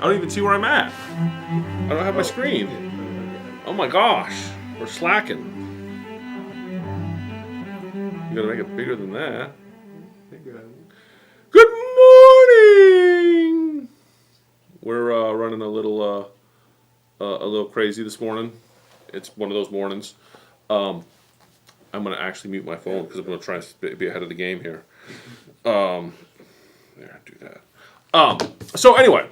I don't even see where I'm at. I don't have my screen. Oh my gosh. We're slacking. You gotta make it bigger than that. Good morning! We're running a little crazy this morning. It's one of those mornings. I'm gonna actually mute my phone because I'm gonna try and be ahead of the game here. There, do that. So anyway,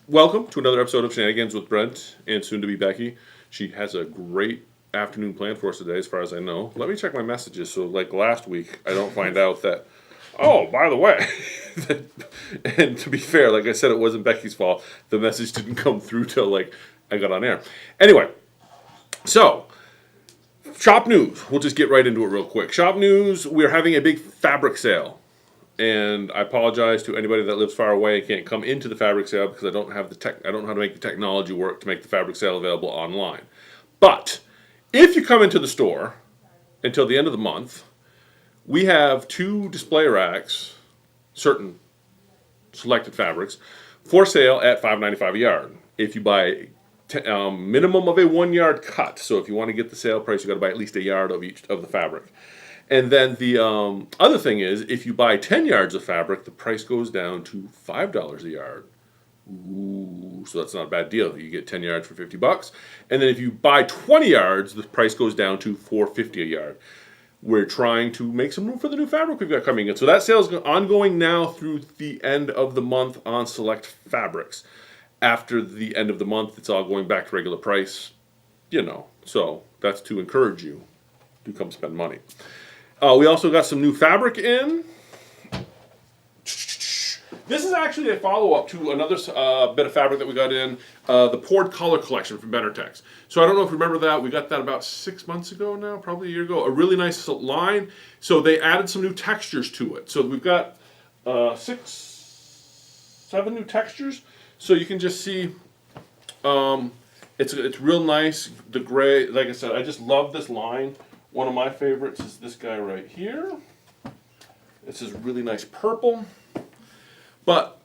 welcome to another episode of Shenanigans with Brent and soon to be Becky. She has a great afternoon planned for us today, as far as I know. Let me check my messages so, like last week, I don't find out that. Oh, by the way, and to be fair, like I said, it wasn't Becky's fault. The message didn't come through till like I got on air. Anyway, so shop news. We'll just get right into it real quick. Shop news. We're having a big fabric sale. And I apologize to anybody that lives far away and can't come into the fabric sale because I don't have I don't know how to make the technology work to make the fabric sale available online. But if you come into the store until the end of the month, we have 2 display racks, certain selected fabrics, for sale at $5.95 a yard. If you buy minimum of a 1 yard cut, so if you want to get the sale price, you got to buy at least a yard of each of the fabric. And then the other thing is, if you buy 10 yards of fabric, the price goes down to $5 a yard. Ooh, so that's not a bad deal. You get 10 yards for $50. And then if you buy 20 yards, the price goes down to $4.50 a yard. We're trying to make some room for the new fabric we've got coming in. So that sale is ongoing now through the end of the month on select fabrics. After the end of the month, it's all going back to regular price. You know, so that's to encourage you to come spend money. We also got some new fabric in. This is actually a follow-up to another bit of fabric that we got in, the Poured Color collection from Tex. So I don't know if you remember that. We got that about 6 months ago now, probably a year ago. A really nice line. So they added some new textures to it. So we've got 7 new textures. So you can just see it's real nice. The gray, like I said, I just love this line. One of my favorites is this guy right here. This is really nice purple. But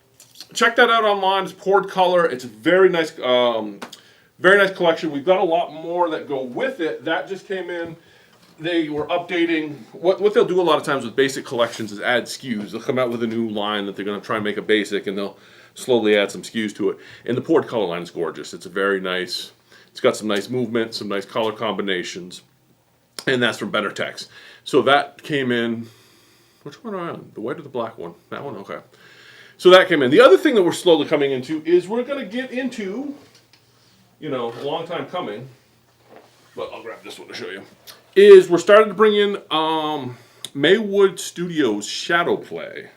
check that out online. It's Poured Color. It's a very nice collection. We've got a lot more that go with it. That just came in. They were updating. What they'll do a lot of times with basic collections is add SKUs. They'll come out with a new line that they're going to try and make a basic, and they'll slowly add some SKUs to it. And the Poured Color line is gorgeous. It's a very nice. It's got some nice movement, some nice color combinations. And that's from Tex. So that came in. Which one am I on? The white or the black one? That one? Okay. So that came in. The other thing that we're slowly coming into is we're going to get into, a long time coming, but I'll grab this one to show you, is we're starting to bring in Maywood Studios Shadow Play.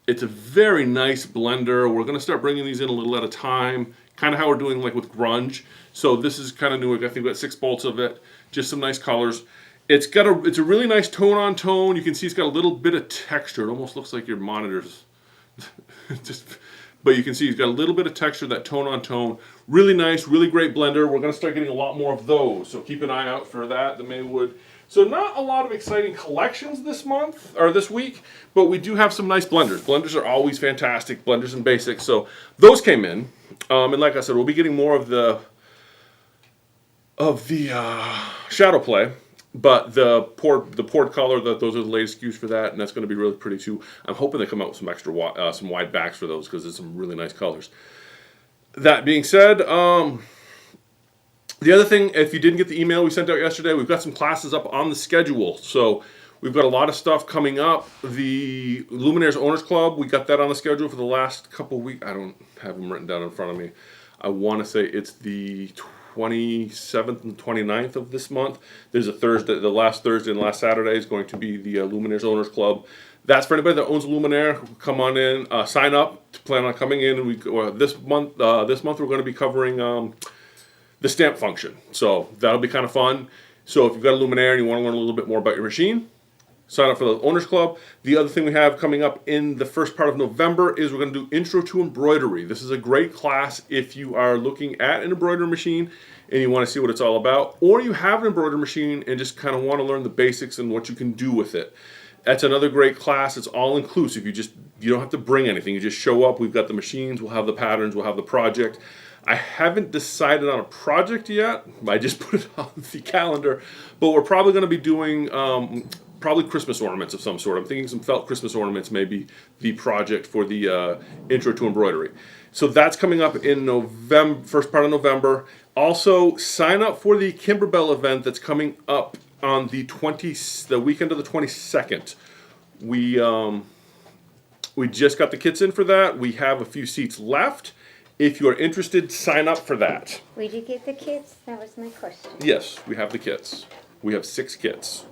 It's a very nice blender. We're going to start bringing these in a little at a time, kind of how we're doing like with grunge. So this is kind of new. I think we've got 6 bolts of it. Just some nice colors. It's a really nice tone on tone. You can see it's got a little bit of texture. It almost looks like your monitors. But you can see it's got a little bit of texture, that tone on tone. Really nice, really great blender. We're going to start getting a lot more of those. So keep an eye out for that, the Maywood. So not a lot of exciting collections this month, or this week, but we do have some nice blenders. Blenders are always fantastic, blenders and basics. So those came in. And like I said, we'll be getting more of the Shadow Play, but the poured color, those are the latest SKUs for that, and that's going to be really pretty too. I'm hoping they come out with some extra some wide backs for those because there's some really nice colors. That being said, the other thing, if you didn't get the email we sent out yesterday, we've got some classes up on the schedule. So we've got a lot of stuff coming up. The Luminaires Owners Club, we got that on the schedule for the last couple of weeks. I don't have them written down in front of me. I want to say it's the 27th and 29th of this month. There's a Thursday, the last Thursday and last Saturday is going to be the Luminaires Owners Club. That's for anybody that owns a Luminaire. Come on in, sign up to plan on coming in. And this month we're going to be covering the stamp function. So that'll be kind of fun. So if you've got a Luminaire and you want to learn a little bit more about your machine, sign up for the Owners Club. The other thing we have coming up in the first part of November is we're going to do Intro to Embroidery. This is a great class if you are looking at an embroidery machine and you want to see what it's all about, or you have an embroidery machine and just kind of want to learn the basics and what you can do with it. That's another great class. It's all inclusive. You just You don't have to bring anything. You just show up. We've got the machines. We'll have the patterns. We'll have the project. I haven't decided on a project yet. I just put it on the calendar. But we're probably going to be doing probably Christmas ornaments of some sort. I'm thinking some felt Christmas ornaments may be the project for the intro to embroidery. So that's coming up in November, first part of November. Also, sign up for the Kimber Bell event that's coming up on the weekend of the 22nd. We just got the kits in for that. We have a few seats left. If you are interested, sign up for that. Did you get the kits? That was my question. Yes, we have the kits. We have 6 kits.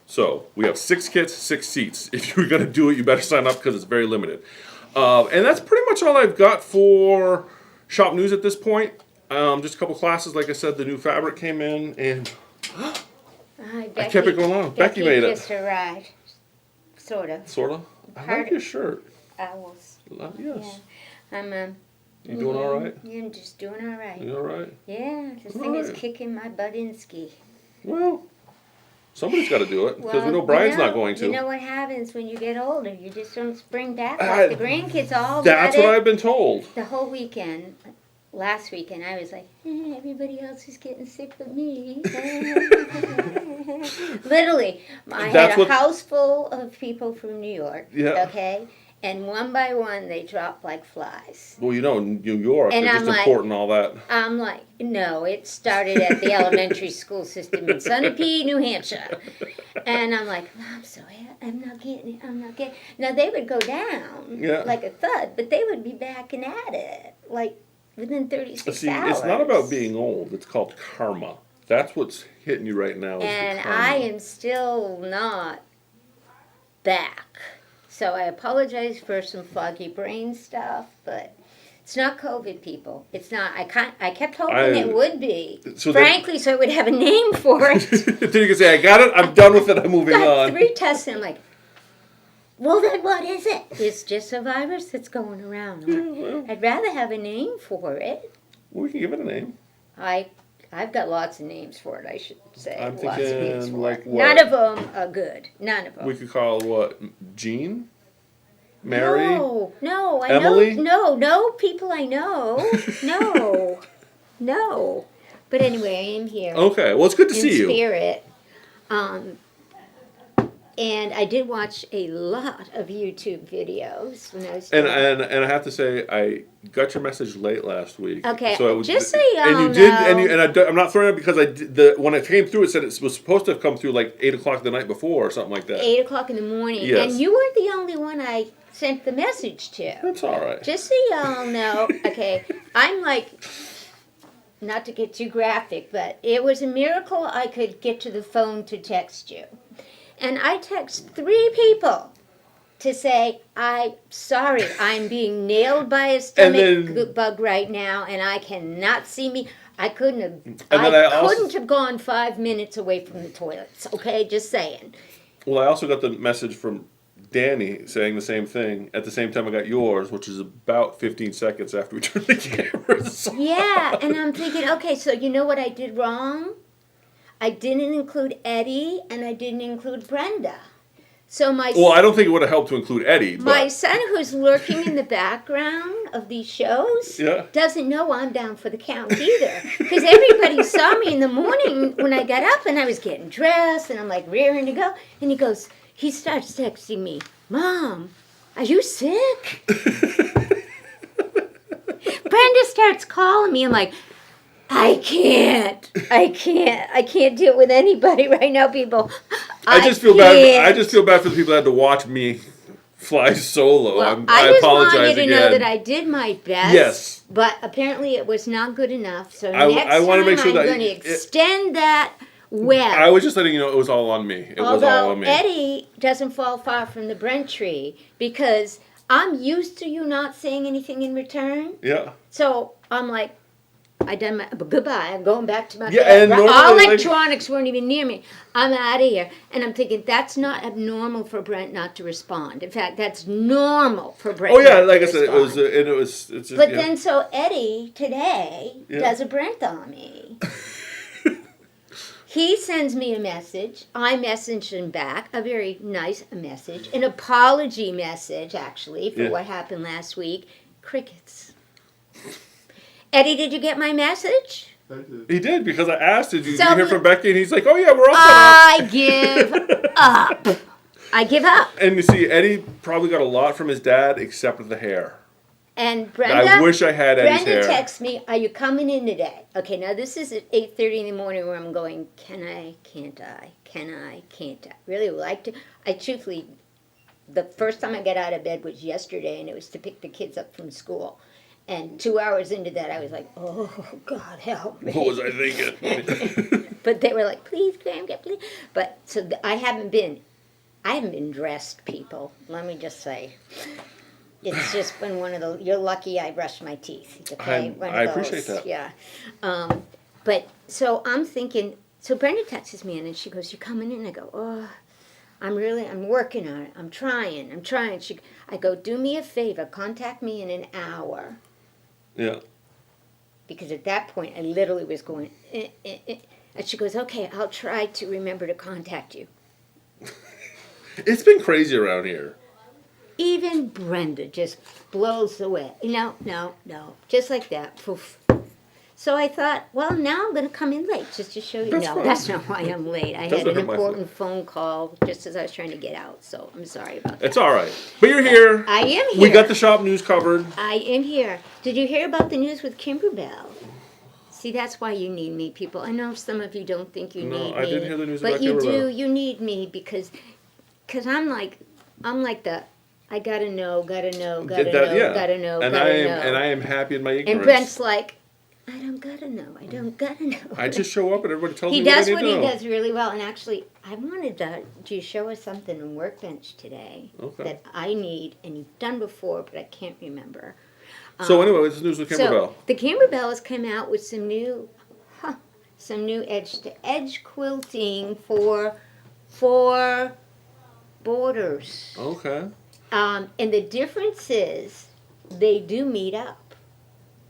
So we have 6 kits, 6 seats. If you're going to do it, you better sign up because it's very limited. And that's pretty much all I've got for shop news at this point. Just a couple classes. Like I said, the new fabric came in, and I kept it going on. Becky made it. Just arrived. Sort of. Sort of? I like your shirt. Owls. Yes. Yeah. You doing all right? Yeah, I'm just doing all right. You all right? Yeah, this thing is kicking my butt in ski. Well, somebody's got to do it, because we know Brian's not going to. You know what happens when you get older? You just don't spring back like the grandkids all That's what I've been told. The whole weekend, last weekend, I was like, everybody else is getting sick but me. Literally, I had a house full of people from New York, okay? And one by one, they dropped like flies. Well, you know, New York, and they're just importing all that. I'm like, no, it started at the elementary school system in Sunapee, New Hampshire. And I'm like, I'm sorry, I'm not getting it. Now, they would go down like a thud, but they would be backing at it, like within 36 hours. It's not about being old. It's called karma. That's what's hitting you right now. And I am still not back. So I apologize for some foggy brain stuff, but it's not COVID, people. It's not. I kept hoping it would be. Frankly, so I would have a name for it. Then you can say, I got it, I'm done with it, I'm moving on. 3 tests, and I'm like, well, then what is it? It's just a virus that's going around. I'd rather have a name for it. Well, we can give it a name. I've got lots of names for it, I should say. I'm thinking, like what? None of them are good. None of them. We could call it what? Jean? Mary? No, I Emily? No, people I know. No. But anyway, I am here. Okay, well, it's good to see you. In spirit. And I did watch a lot of YouTube videos when I was and I have to say, I got your message late last week. Okay, so just so y'all know. I'm not throwing it because when it came through, it said it was supposed to have come through like 8 o'clock the night before or something like that. 8 o'clock in the morning. Yes. And you weren't the only one I sent the message to. That's all right. Just so y'all know, okay, I'm like, not to get too graphic, but it was a miracle I could get to the phone to text you. And I text 3 people to say, I'm sorry, I'm being nailed by a stomach bug right now, and I cannot see me. I couldn't have gone 5 minutes away from the toilets, okay? Just saying. Well, I also got the message from Danny saying the same thing at the same time I got yours, which is about 15 seconds after we turned the cameras on. Yeah, and I'm thinking, okay, so you know what I did wrong? I didn't include Eddie, and I didn't include Brenda. So well, I don't think it would have helped to include Eddie. My son, who's lurking in the background of these shows, doesn't know I'm down for the count either. Because everybody saw me in the morning when I got up, and I was getting dressed, and I'm like rearing to go. And he starts texting me, Mom, are you sick? Brenda starts calling me. I'm like, I can't deal with anybody right now, people. I just feel bad for the people that had to watch me fly solo. Well, I apologize wanted again. to know that I did my best. Yes. But apparently it was not good enough. So next time I'm going to extend that web. I was just letting you know it was all on me. Although Eddie doesn't fall far from the Brent tree because I'm used to you not saying anything in return. Yeah. So I'm like, I done my goodbye. I'm going back to my bed. And all electronics weren't even near me. I'm out of here, and I'm thinking that's not abnormal for Brent not to respond. In fact, that's normal for Brent. Oh yeah, like I said, it was. It's just, but then so Eddie today does a Brent on me. He sends me a message. I message him back, a very nice message, an apology message, actually, for what happened last week. Crickets. Eddie, did you get my message? He did, because I asked, did you So- hear from Becky? And he's like, oh yeah, we're all set I give up. I give up. And you see, Eddie probably got a lot from his dad, except the hair. And Brenda, I wish I had Eddie's hair. Brenda texts me, are you coming in today? Okay, now this is at 8:30 in the morning where I'm going, can I, can't I, can I, can't I? Really would like to. I truthfully, the first time I got out of bed was yesterday, and it was to pick the kids up from school. And 2 hours into that, I was like, oh, God, help me. What was I thinking? But they were like, please, Graham, get please. But, so I haven't been dressed, people. Let me just say. It's just been one of the, you're lucky I brushed my teeth. Okay? I appreciate that. Yeah. But, so I'm thinking, so Brenda texts me in and she goes, you coming in? I go, oh, I'm working on it. I'm trying. I go, do me a favor, contact me in an hour. Yeah. Because at that point, I literally was going, And she goes, okay, I'll try to remember to contact you. It's been crazy around here. Even Brenda just blows away. No. Just like that. Poof. So I thought, well, now I'm going to come in late just to show you. That's no, fine. that's not why I'm late. I Doesn't had an hurt my important phone call just as I was trying to get out. So I'm sorry about that. It's all right. But you're here. I am here. We got the shop news covered. I am here. Did you hear about the news with Kimber Bell? See, that's why you need me, people. I know some of you don't think you need me. No, I didn't hear the news but about you Kimber do. Bell. You need me because I'm like the I gotta know, gotta know. And I am happy in my ignorance. And Brent's like, I don't gotta know. I just show up and everybody tells He me does what I what need he to know. does really well. And actually, I wanted to show us something on Workbench today that I need and you've done before, but I can't remember. So anyway, this is news with Kimber Bell. The Kimber Bell has come out with some new edge-to-edge quilting for borders. Okay. And the difference is they do meet up.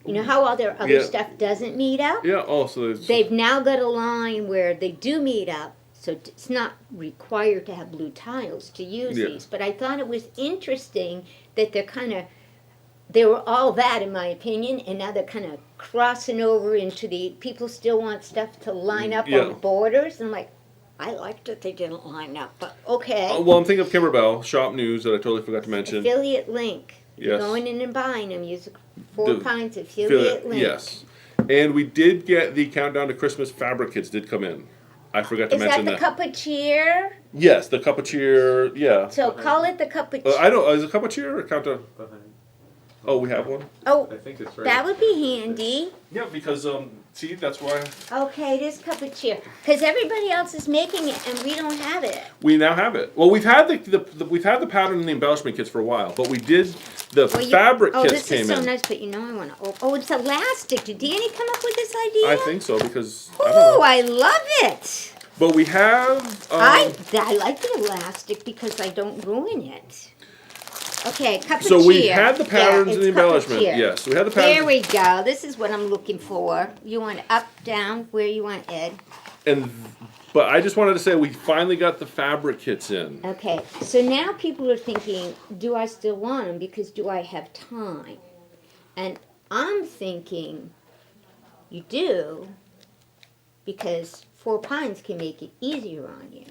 You know how all their other stuff doesn't meet up? Yeah, also They've now got a line where they do meet up, so it's not required to have blue tiles to use these. But I thought it was interesting that they were all that, in my opinion, and now they're kind of crossing over into the people still want stuff to line up on borders. And I'm like, I liked that they didn't line up, but okay. well, I'm thinking of Kimber Bell, shop news that I totally forgot to mention. Affiliate link. Yes. Going in and buying them, use Four Pines affiliate link. Yes. And we did get the countdown to Christmas fabric kits did come in. I forgot to mention that. Is that the cup of cheer? Yes, the cup of cheer, yeah. So call it the cup of cheer. I don't, is it cup of cheer or countdown? Oh, we have one? Oh, I think it's right. that would be handy. Yeah, because, see, that's why. Okay, it is cup of cheer. Because everybody else is making it and we don't have it. We now have it. Well, we've had we've had the pattern and the embellishment kits for a while, but we did the fabric kits this came is so in. nice, but you know I want to. Oh, it's elastic. Did Danny come up with this idea? I think so because I don't Oh, know. I love it. But we have. I like the elastic because I don't ruin it. Okay, cup of cheer. So we had the patterns Yeah, and the it's cup of embellishment. cheer. Yes, we had the patterns. There we go. This is what I'm looking for. You want up, down, where you want, Ed. But I just wanted to say we finally got the fabric kits in. Okay, so now people are thinking, do I still want them because do I have time? And I'm thinking, you do, because Four Pines can make it easier on you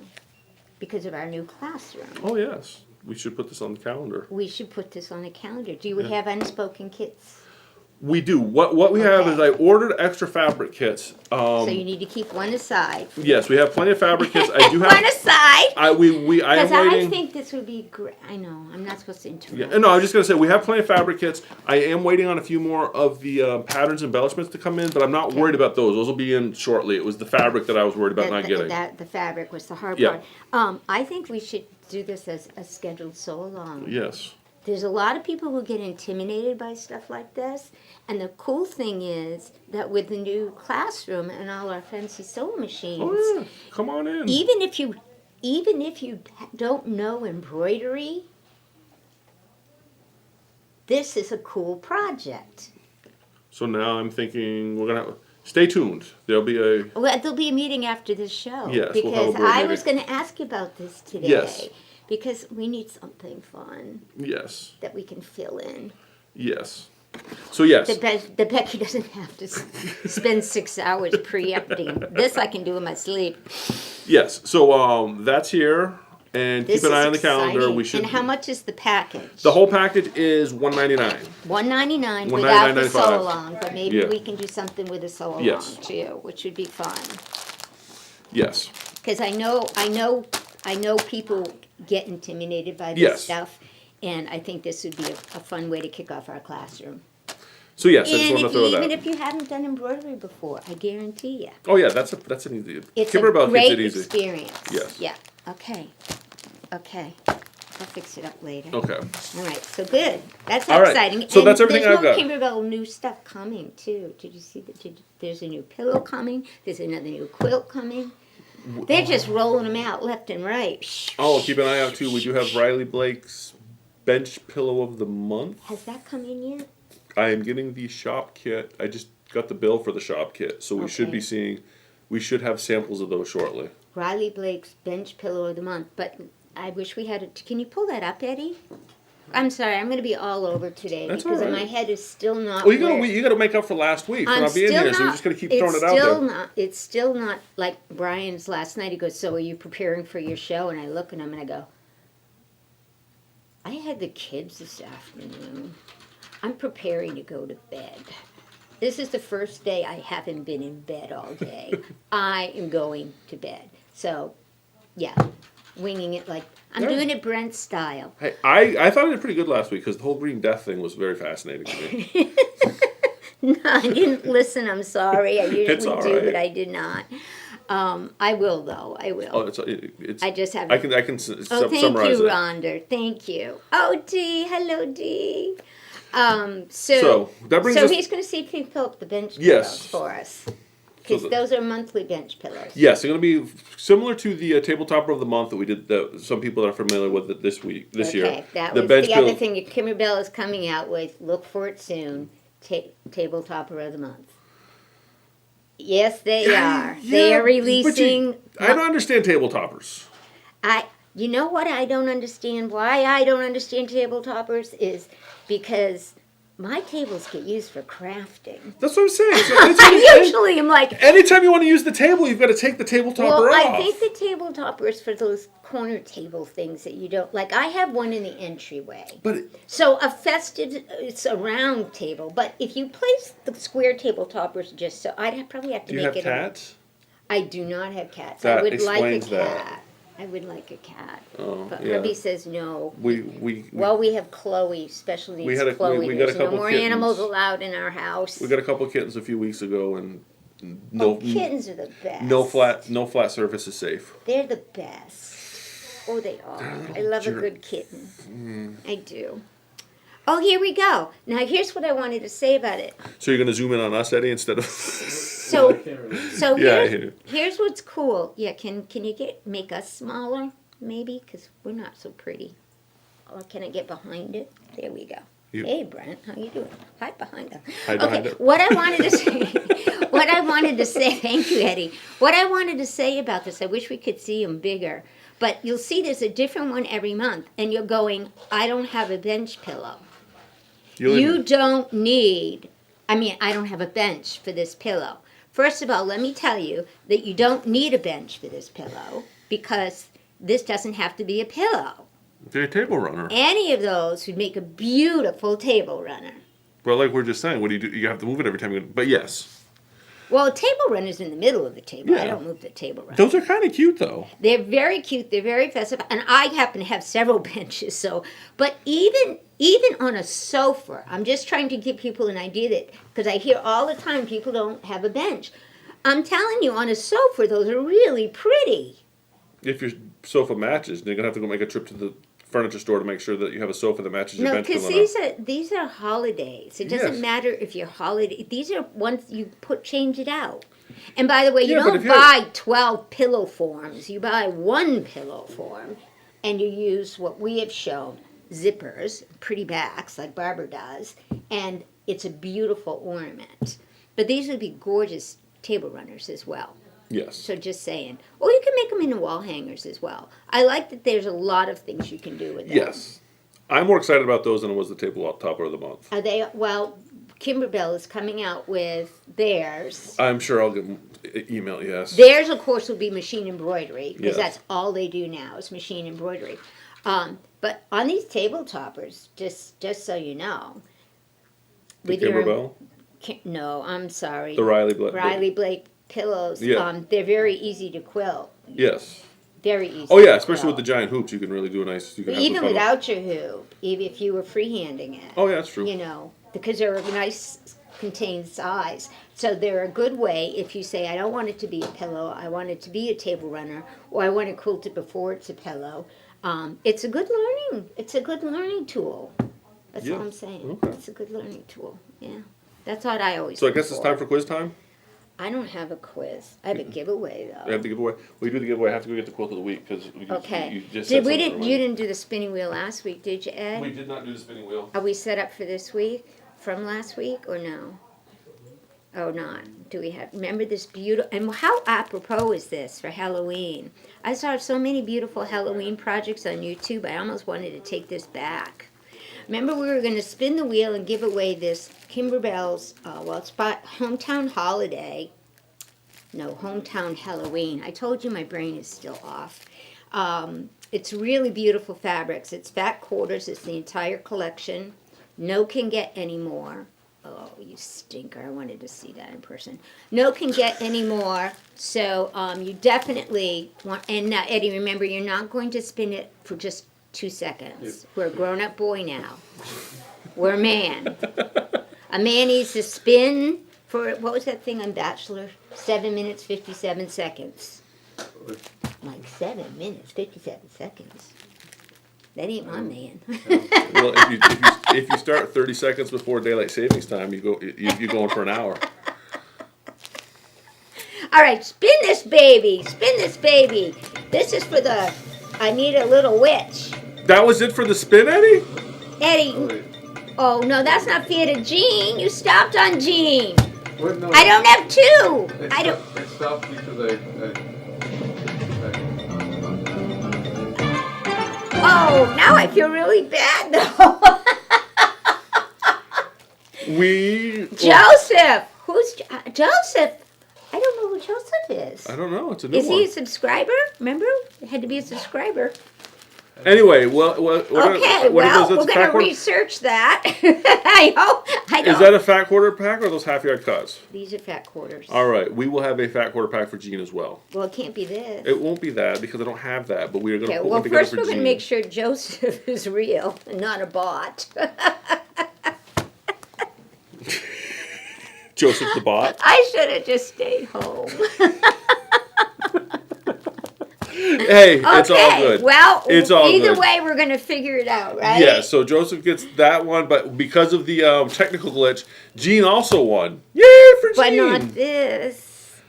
because of our new classroom. Oh yes, we should put this on the calendar. We should put this on a calendar. Do you have unspoken kits? We do. What we have is I ordered extra fabric kits. So you need to keep one aside. Yes, we have plenty of fabric kits. I do have one aside. I am Because waiting. I think this would be great. I know. I'm not supposed to interrupt. Yeah, no, I was just gonna say we have plenty of fabric kits. I am waiting on a few more of the patterns and embellishments to come in, but I'm not worried about those. Those will be in shortly. It was the fabric that I was worried about not getting. The fabric was the hard Yeah. part. I think we should do this as a scheduled sew along. Yes. There's a lot of people who get intimidated by stuff like this, and the cool thing is that with the new classroom and all our fancy sewing machines, Oh yeah, come on in. even if you don't know embroidery, this is a cool project. So now I'm thinking we're gonna. Stay tuned. There'll be a Well, there'll be a meeting after this show. Yes, we'll because have a board I was meeting. going to ask you about this today. Yes. Because we need something fun yes, that we can fill in. yes. So yes, The Becky doesn't have to spend 6 hours pre-emptying. This I can do in my sleep. yes. So that's here, and This keep an eye is on the calendar. exciting. We should. And how much is the package? The whole package is $199. $199 without the $199.95. sew along, but maybe Yeah. we can do something with a sew along Yes. too, which would be fun. Yes. Because I know people get intimidated by this Yes. stuff, and I think this would be a fun way to kick off our classroom. So yes, I just And want to if throw you, even that. if you haven't done embroidery before, I guarantee you, Oh yeah, that's an easy. it's Kimber a Bell keeps great it easy. experience. Yes. Yeah. Okay. I'll fix it up later. Okay. All right, so good. That's All right, exciting. so And that's everything there's I've more got. Kimber Bell new stuff coming too. Did you see that? There's a new pillow coming. There's another new quilt coming. They're just rolling them out left and right. Oh, keep an eye out too. We do have Riley Blake's bench pillow of the month. Has that come in yet? I am getting the shop kit. I just got the bill for the shop kit, so we should Okay. be seeing. We should have samples of those shortly. Riley Blake's bench pillow of the month. But I wish we had it. Can you pull that up, Eddie? I'm sorry, I'm going to be all over today That's because all right. my head is still not. Well, where- you gotta make up for last week for I'm not being still here. So you're not- just gonna keep it's throwing it out still there. not. It's still not like Brian's last night. He goes, "So are you preparing for your show?" And I look at him and I go, "I had the kids this afternoon. I'm preparing to go to bed. This is the first day I haven't been in bed all day. I am going to bed. So, yeah, winging it like I'm Yeah. doing it Brent style." Hey, I thought I did pretty good last week because the whole Green Death thing was very fascinating to me. No, I didn't listen. I'm sorry. I It's usually all do, right. but I did not. I will though. I will. Oh, it's. I just have. I can Oh, thank summarize you, it. Rhonda. Thank you. Oh, Dee. Hello, Dee. So that brings so us. he's going to see if he can fill up the bench Yes. pillows for us. Because So those are monthly bench pillows. Yes, they're going to be similar to the tabletopper of the month that we did. That some people are familiar with it this year. Okay, that The was bench the other pillow- thing that Kimber Bell is coming out with. Look for it soon. Tabletopper of the month. Yes, they are. They Yeah, are releasing. I don't understand tabletoppers. You know what I don't understand? Why I don't understand tabletoppers is because my tables get used for crafting. That's what I'm saying. So anytime, I usually am like, anytime you want to use the table, you've got to take the tabletopper well, off. I think the tabletopper is for those corner table things that you don't like. I have one in the entryway. But So a festive, it's a round table, but if you place the square tabletoppers just so, I'd probably have to do you make have it. cats? I do not have cats. That I would like a explains that. cat. I would like a cat. Oh, But yeah. hubby says no. We Well, we have Chloe, special needs had a- Chloe. we got a There's no couple more kittens. animals allowed in our house. got a couple of kittens a few weeks ago, and no Kittens are the best. no flat surface is safe. They're the best. Oh, they are. I love a jerk. good kitten. I do. Oh, here we go. Now, here's what I wanted to say about it. So you're going to zoom in on us, Eddie, instead of So, Yeah, I here's, hear you. here's what's cool. Yeah, can you make us smaller, maybe? Because we're not so pretty. Or can I get behind it? There we go. You- Hey, Brent, how you doing? Hide behind them. Hide Okay, behind it. what I wanted to say, thank you, Eddie. What I wanted to say about this, I wish we could see them bigger. But you'll see there's a different one every month, and you're going, I don't have a bench pillow. You don't need, I don't have a bench for this pillow. First of all, let me tell you that you don't need a bench for this pillow because this doesn't have to be a pillow. They're a table runner. Any of those would make a beautiful table runner. Well, like we're just saying, what do? You have to move it every time you. But yes, Well, a table runner's in the middle of the table. I Yeah. don't move the table runner. those are kind of cute though. They're very cute. They're very festive, and I happen to have several benches. So, but even on a sofa, I'm just trying to give people an idea that because I hear all the time people don't have a bench. I'm telling you, on a sofa, those are really pretty. If your sofa matches, then you're gonna have to go make a trip to the furniture store to make sure that you have a sofa that matches your No, bench. because pillow. these are holidays. It doesn't Yes. matter if you're holiday. These are ones you change it out. And by the way, you Yeah, but don't if you're- buy 12 pillow forms. You buy one pillow form, and you use what we have shown: zippers, pretty backs like Barbara does, and it's a beautiful ornament. But these would be gorgeous table runners as well. Yes. So just saying. Or you can make them into wall hangers as well. I like that there's a lot of things you can do with them. Yes. I'm more excited about those than it was the tabletop of the month. Are they, well, Kimber Bell is coming out with theirs. I'm sure I'll get email, yes. Theirs, of course, will be machine embroidery, because Yes. that's all they do now is machine embroidery. But on these table toppers, just so you know, The Kimber Bell? No, I'm sorry. The Riley Blake pillows. Yeah. They're very easy to quilt. Yes. Very easy. Oh, yeah, to especially quilt. with the giant hoops, you can really do a nice... You can But have even some fun without your hoop, even if you were freehanding it. Oh, yeah, that's true. You know, because they're a nice contained size. So they're a good way if you say, I don't want it to be a pillow, I want it to be a table runner, or I want to quilt it before it's a pillow. It's a good learning tool. That's Yeah. all I'm saying. Okay. It's a good learning tool. Yeah. That's what I always So I look guess it's time for quiz time? I don't have a quiz. I have a giveaway though. I have the giveaway. We do the giveaway. I have to go get the quilt of the week because Okay. you just You said something didn't do the spinning wheel last week, did you, Ed? We did not do the spinning wheel. Are we set up for this week from last week or no? Oh, not. Do we have? Remember this beautiful? And how apropos is this for Halloween? I saw so many beautiful Halloween projects on YouTube. I almost wanted to take this back. Remember, we were going to spin the wheel and give away this Kimber Bell's, it's by Hometown Holiday. No, Hometown Halloween. I told you my brain is still off. It's really beautiful fabrics. It's fat quarters. It's the entire collection. No can get any more. Oh, you stinker. I wanted to see that in person. No can get any more. So you definitely want, and Eddie, remember, you're not going to spin it for just 2 seconds. We're a grown-up boy now. We're a man. A man needs to spin for, what was that thing on Bachelor? 7 minutes, 57 seconds. Like 7 minutes, 57 seconds. That ain't my man. Well, if you start 30 seconds before daylight savings time, you're going for an hour. All right, spin this baby. Spin this baby. This is for the, I need a little witch. That was it for the spin, Eddie? Eddie. Oh, no, that's not fair to Jean. You stopped on Jean. What? No, I don't have two. I don't. It stopped because Oh, now I feel really bad, though. Joseph. Who's Joseph? I don't know who Joseph is. I don't know. It's a new Is one. he a subscriber? Remember? It had to be a subscriber. Anyway, what Okay, are well, those? we're going to research that. I hope. I don't. Is that a fat quarter pack or those half yard cuts? These are fat quarters. All right, we will have a fat quarter pack for Jean as well. Well, it can't be this. It won't be that because I don't have that, but we are going to Okay, put well, one together first for we're going Jean. to make sure Joseph is real and not a bot. Joseph the bot. I should have just stayed home. Hey, it's all good. Well, It's all either good. way, we're going to figure it out, right? Yeah, so Joseph gets that one, but because of the technical glitch, Jean also won. Yay for Jean! But not this.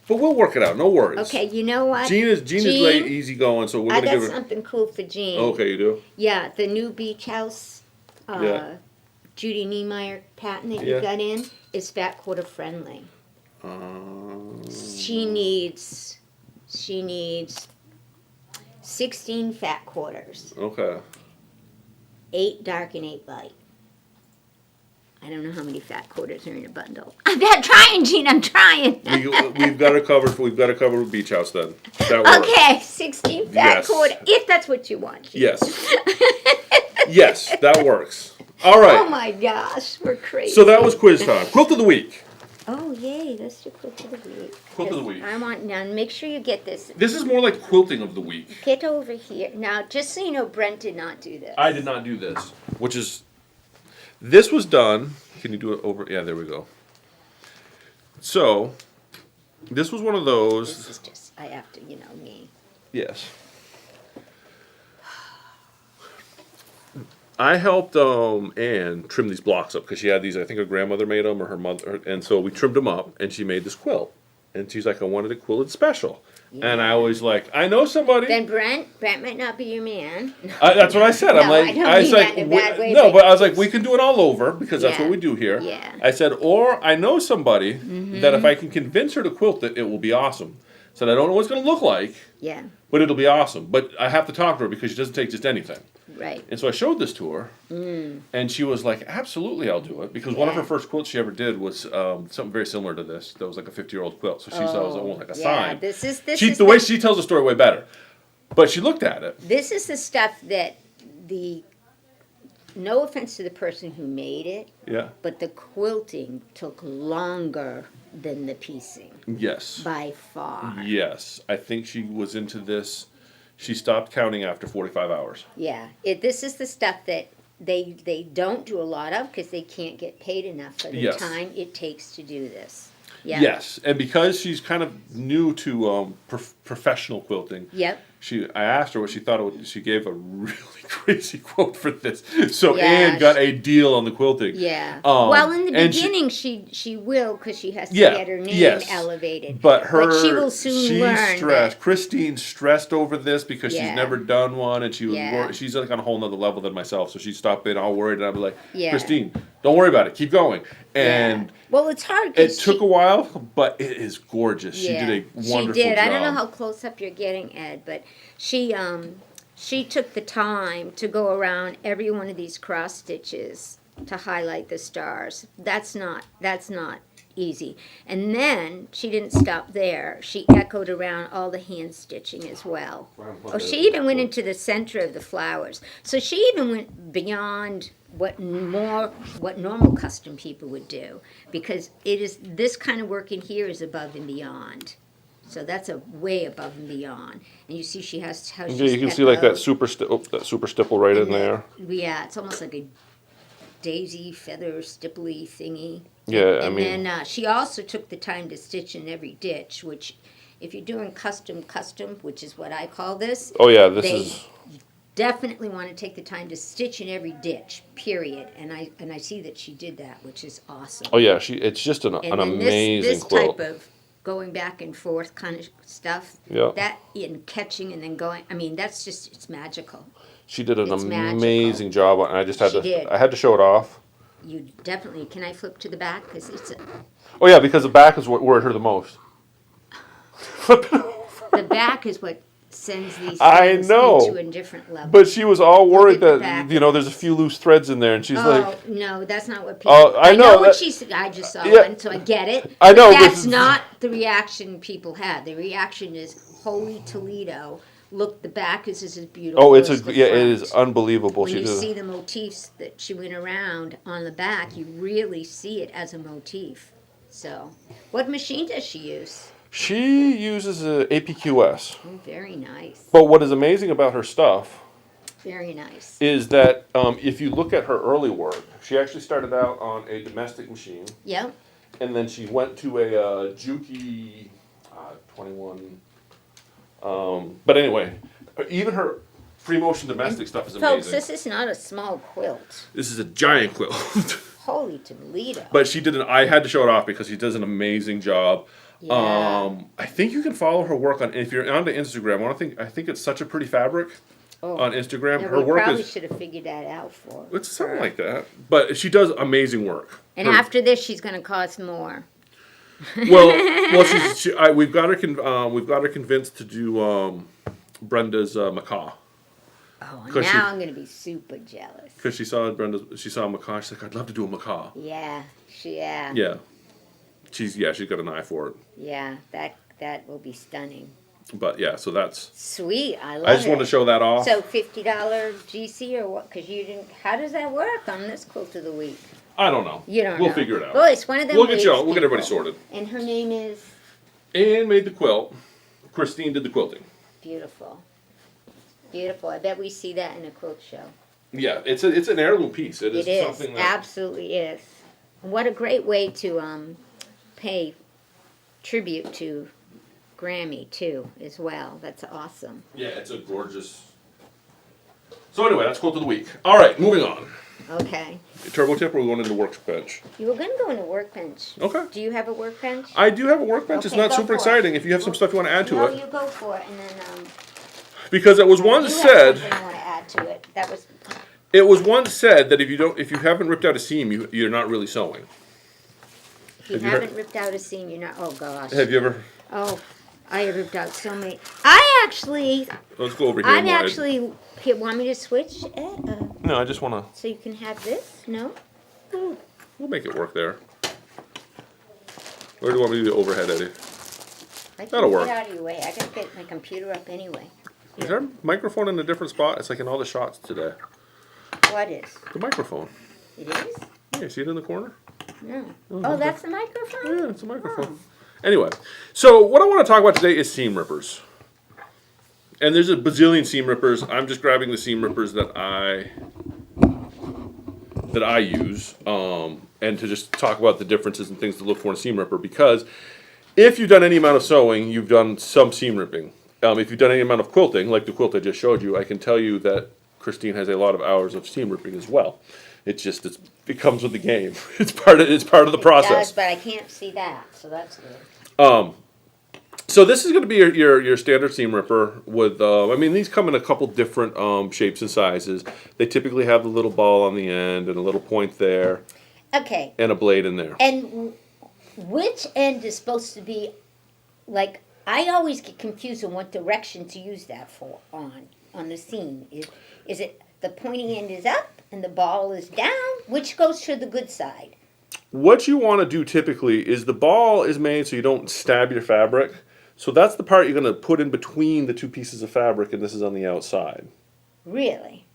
But we'll work it out. No worries. Okay, you know what? Jean is late, easy going, so we're I gonna got give her. something cool for Jean. Okay, you do. Yeah, the new beach house, Yeah. Judy Niemeyer patent that Yeah. you got in is fat quarter friendly. She needs 16 fat quarters, Okay. 8 dark and 8 light. I don't know how many fat quarters are in a bundle. I'm not trying, Jean. I'm trying. We've got it covered. We've got it covered with Beach House then. That works. Okay, 16 fat Yes. quarter. If that's what you want. Jean. Yes. Yes, that works. All right. Oh my gosh, we're crazy. So that was quiz time. Quilt of the week. Oh yay! Let's do quilt of the week. Quilt of the week. I want now. Make sure you get this. This is more like quilting of the week. Get over here now. Just so you know, Brent did not do this. I did not do this, which is, this was done. Can you do it over? Yeah, there we go. So, this was one of those. This is just. I have to. You know me. Yes. I helped Anne trim these blocks up because she had these. I think her grandmother made them or her mother, and so we trimmed them up, and she made this quilt. And she's like, I wanted it quilted special. Yeah. And I was like, I know somebody. Then Brent might not be your man. That's what I said. I'm No, like, I don't mean that in a bad way, but- but I was like, we can do it all over because that's Yeah. what we do here. Yeah. I said, or I know somebody that if I can convince her to quilt it, it will be awesome. Said, I don't know what it's going to look like, Yeah, but it'll be awesome. But I have to talk to her because she doesn't take just anything. right. And so I showed this to her, and she was like, absolutely, I'll do it. Because one of her Yeah. first quilts she ever did was something very similar to this. That was like a 50-year-old quilt. So she thought it was almost like a Yeah, sign. this is The way she tells the story way better. But she looked at it. This is the stuff that no offense to the person who made it, Yeah. but the quilting took longer than the piecing Yes. by far. Yes. I think she was into this. She stopped counting after 45 hours. Yeah, this is the stuff that they don't do a lot of because they can't get paid enough for the Yes. time it takes to do this. Yeah. Yes. And because she's kind of new to professional quilting, Yep. I asked her what she thought it would. She gave a really crazy quote for this. So Yeah, Anne got a deal on the quilting. Yeah. Um, well, in the and beginning, she will because she has to Yeah, get her name yes. elevated. But she will soon learn. stressed. Christine stressed over this because Yeah. she's never done one, and she was Yeah. she's like on a whole nother level than myself. So she'd stop in all worried, and I'd be like, Yeah. Christine, don't worry about it. Keep going. And Well, it's hard. it 'Cause took a while, but it is gorgeous. She did a wonderful She did. job. I don't know how close up you're getting, Ed, but she took the time to go around every one of these cross stitches to highlight the stars. That's not easy. And then she didn't stop there. She echoed around all the hand stitching as well. Oh, she even went into the center of the flowers. So she even went beyond what normal custom people would do, because it is this kind of work in here is above and beyond. So that's a way above and beyond. And you see she has how she's Yeah, you can see like that echoed. super stipple right in And there. Yeah, it's almost like a daisy feather stipply thingy. Yeah, I And mean, then she also took the time to stitch in every ditch, which if you're doing custom, which is what I call this, oh yeah, this they is. definitely want to take the time to stitch in every ditch, period. And I see that she did that, which is awesome. Oh yeah, it's just an And then amazing this quilt. type of going back and forth kind of stuff, Yeah. that in catching and then going, I mean, that's just, it's magical. She did an It's magical. amazing job on it. I just had She did. I had to show it off. You definitely, can I flip to the back? Because it's Oh yeah, because the back is where it hurt the most. the back is what sends these I things know. into a different level. But she was all worried at the that back. there's a few loose threads in there, and she's like, No, that's not what people. Oh, I know what that- she said. I just saw Yeah. one, so I get it. I know, But but- that's not the reaction people had. The reaction is, "Holy Toledo! Look, the back is as beautiful." "Oh, as the it is front." unbelievable." When She you did. see the motifs that she went around on the back, you really see it as a motif. So, what machine does she use? She uses a APQS. Oh, very nice. But what is amazing about her stuff Very nice. is that if you look at her early work, she actually started out on a domestic machine, Yep. and then she went to a Juki 21. But anyway, even her free motion domestic stuff is amazing. Folks, this is not a small quilt. This is a giant quilt. Holy Toledo. But she did I had to show it off because she does an amazing job. Yeah. I think you can follow her work on, if you're onto Instagram, I think it's Such a Pretty Fabric on Instagram. Yeah, Her we work probably is, should have figured that out for it's something her. like that. But she does amazing work. And Her- after this, she's going to cost more. well, we've got her convinced to do Brenda's macaw. Oh, 'Cause now she- I'm going to be super jealous. Because she saw a macaw. She's like, I'd love to do a macaw. Yeah, Yeah, she's got an eye for it. yeah, that will be stunning. But yeah, so that's. Sweet, I love it. I just wanted to show that off. So $50 GC or what? Because you didn't. How does that work on this quilt of the week? I don't know. You don't know. We'll figure it out. Well, it's one of them. We'll get weeks, we'll get everybody people. sorted. And her name is Anne made the quilt. Christine did the quilting. beautiful. Beautiful. I bet we see that in a quilt show. Yeah, it's an heirloom piece. It It is is. something that. Absolutely is. What a great way to pay tribute to Grammy too, as well. That's awesome. Yeah, it's a gorgeous. So anyway, that's quilt of the week. All right, moving on. Okay. turbo tip, or are we going into workbench? You were going to go in a workbench. Okay. Do you have a workbench? I do have a workbench. It's Okay, not go super for it. exciting. If you have some stuff you want to add to No, it. you go for it, and then Because it was you once have said, something I want to add to it. That was that if you haven't ripped out a seam, you're not really sewing. if you Have you heard- haven't ripped out a seam, you're not. Oh gosh. Have you ever? Oh, I have ripped out so many. I actually, Let's go over here. I'm Maude. actually. Here, want me to switch it? No, I just want So you can have this? No? to. We'll make it work there. Or do you want me to do the overhead, Eddie? I can That'll work. Get out of your way. I gotta get my computer up anyway. Is our microphone in a different spot? It's like in all the shots today. What is? The microphone. It is? Yeah, see it in the corner? No. Oh, Oh, okay. that's the microphone? Yeah, it's a microphone. Anyway, so what I want to talk about today is seam rippers. And there's a bazillion seam rippers. I'm just grabbing the seam rippers that I use, and to just talk about the differences and things to look for in a seam ripper. Because if you've done any amount of sewing, you've done some seam ripping. If you've done any amount of quilting, like the quilt I just showed you, I can tell you that Christine has a lot of hours of seam ripping as well. It comes with the game. It's part of the It process. does, but I can't see that, so that's good. So this is going to be your standard seam ripper with, these come in a couple different shapes and sizes. They typically have the little ball on the end and a little point there Okay. and a blade in there. And which end is supposed to be, like, I always get confused on what direction to use that for on the seam. Is it the pointing end is up and the ball is down? Which goes to the good side? What you want to do typically is the ball is made so you don't stab your fabric. So that's the part you're going to put in between the two pieces of fabric, and this is on the outside. Really?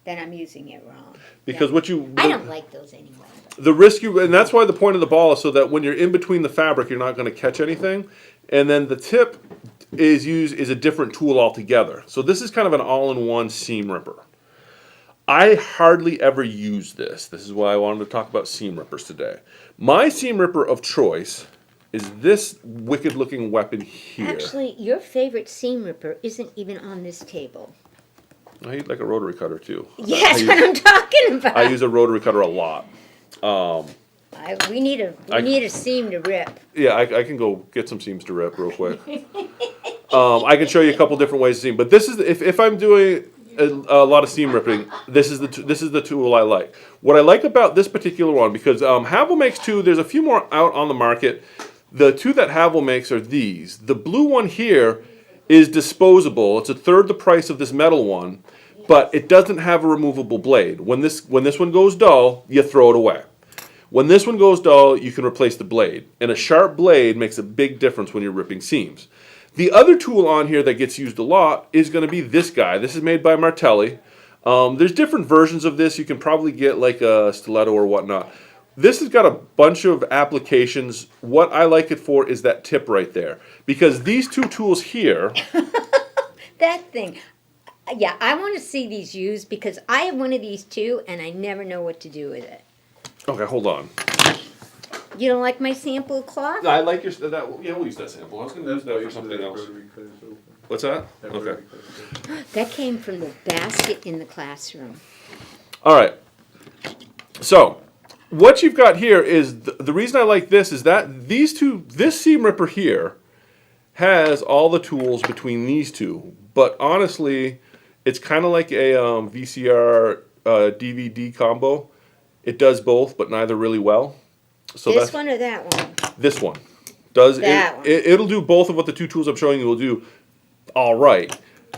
Then I'm using it wrong. Because Yeah. I don't like those anyway. The risk and that's why the point of the ball is so that when you're in between the fabric, you're not going to catch anything. And then the tip is a different tool altogether. So this is kind of an all-in-one seam ripper. I hardly ever use this. This is why I wanted to talk about seam rippers today. My seam ripper of choice is this wicked-looking weapon here. Actually, your favorite seam ripper isn't even on this table. I use like a rotary cutter too. Yes, what I'm talking about. I use a rotary cutter a lot. We need a seam to rip. Yeah, I can go get some seams to rip real quick. I can show you a couple different ways to seam, but this is if I'm doing a lot of seam ripping, this is the tool I like. What I like about this particular one, because Havel makes two, there's a few more out on the market. The two that Havel makes are these. The blue one here is disposable. It's a third the price of this metal one, but it doesn't have a removable blade. When this one goes dull, you throw it away. When this one goes dull, you can replace the blade. And a sharp blade makes a big difference when you're ripping seams. The other tool on here that gets used a lot is going to be this guy. This is made by Martelli. There's different versions of this. You can probably get like a stiletto or whatnot. This has got a bunch of applications. What I like it for is that tip right there. Because these two tools here... That thing. Yeah, I want to see these used because I have one of these too and I never know what to do with it. Okay, hold on. You don't like my sample cloth? I like your... Yeah, we'll use that sample. I was going to use that for something else. What's that? Okay. That came from the basket in the classroom. All right. So, what you've got here is... The reason I like this is that this seam ripper here has all the tools between these two. But honestly, it's kind of like a VCR DVD combo. It does both, but neither really well. So This one or that one? This one does That one. It'll do both of what the two tools I'm showing you will do. All right,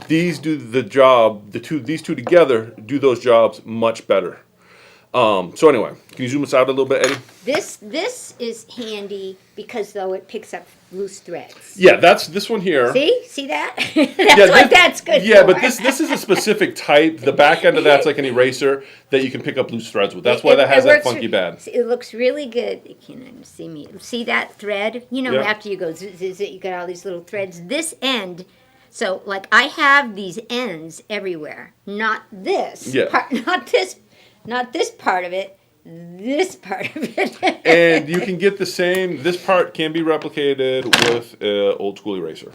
these do the job. These two together do those jobs much better. So anyway, can you zoom us out a little bit, Eddie? This is handy because though it picks up loose threads. Yeah, that's this one here. See that? That's what that's good Yeah, for. but this is a specific type. The back end of that's like an eraser that you can pick up loose threads with. That's why that has that funky bad. It looks really good. You can't even see me. See that thread? You know, Yeah. after you go zzz, you got all these little threads. This end, so like I have these ends everywhere. Not this Yeah. part, not this part of it. This part of it. And you can get the same. This part can be replicated with an old school eraser.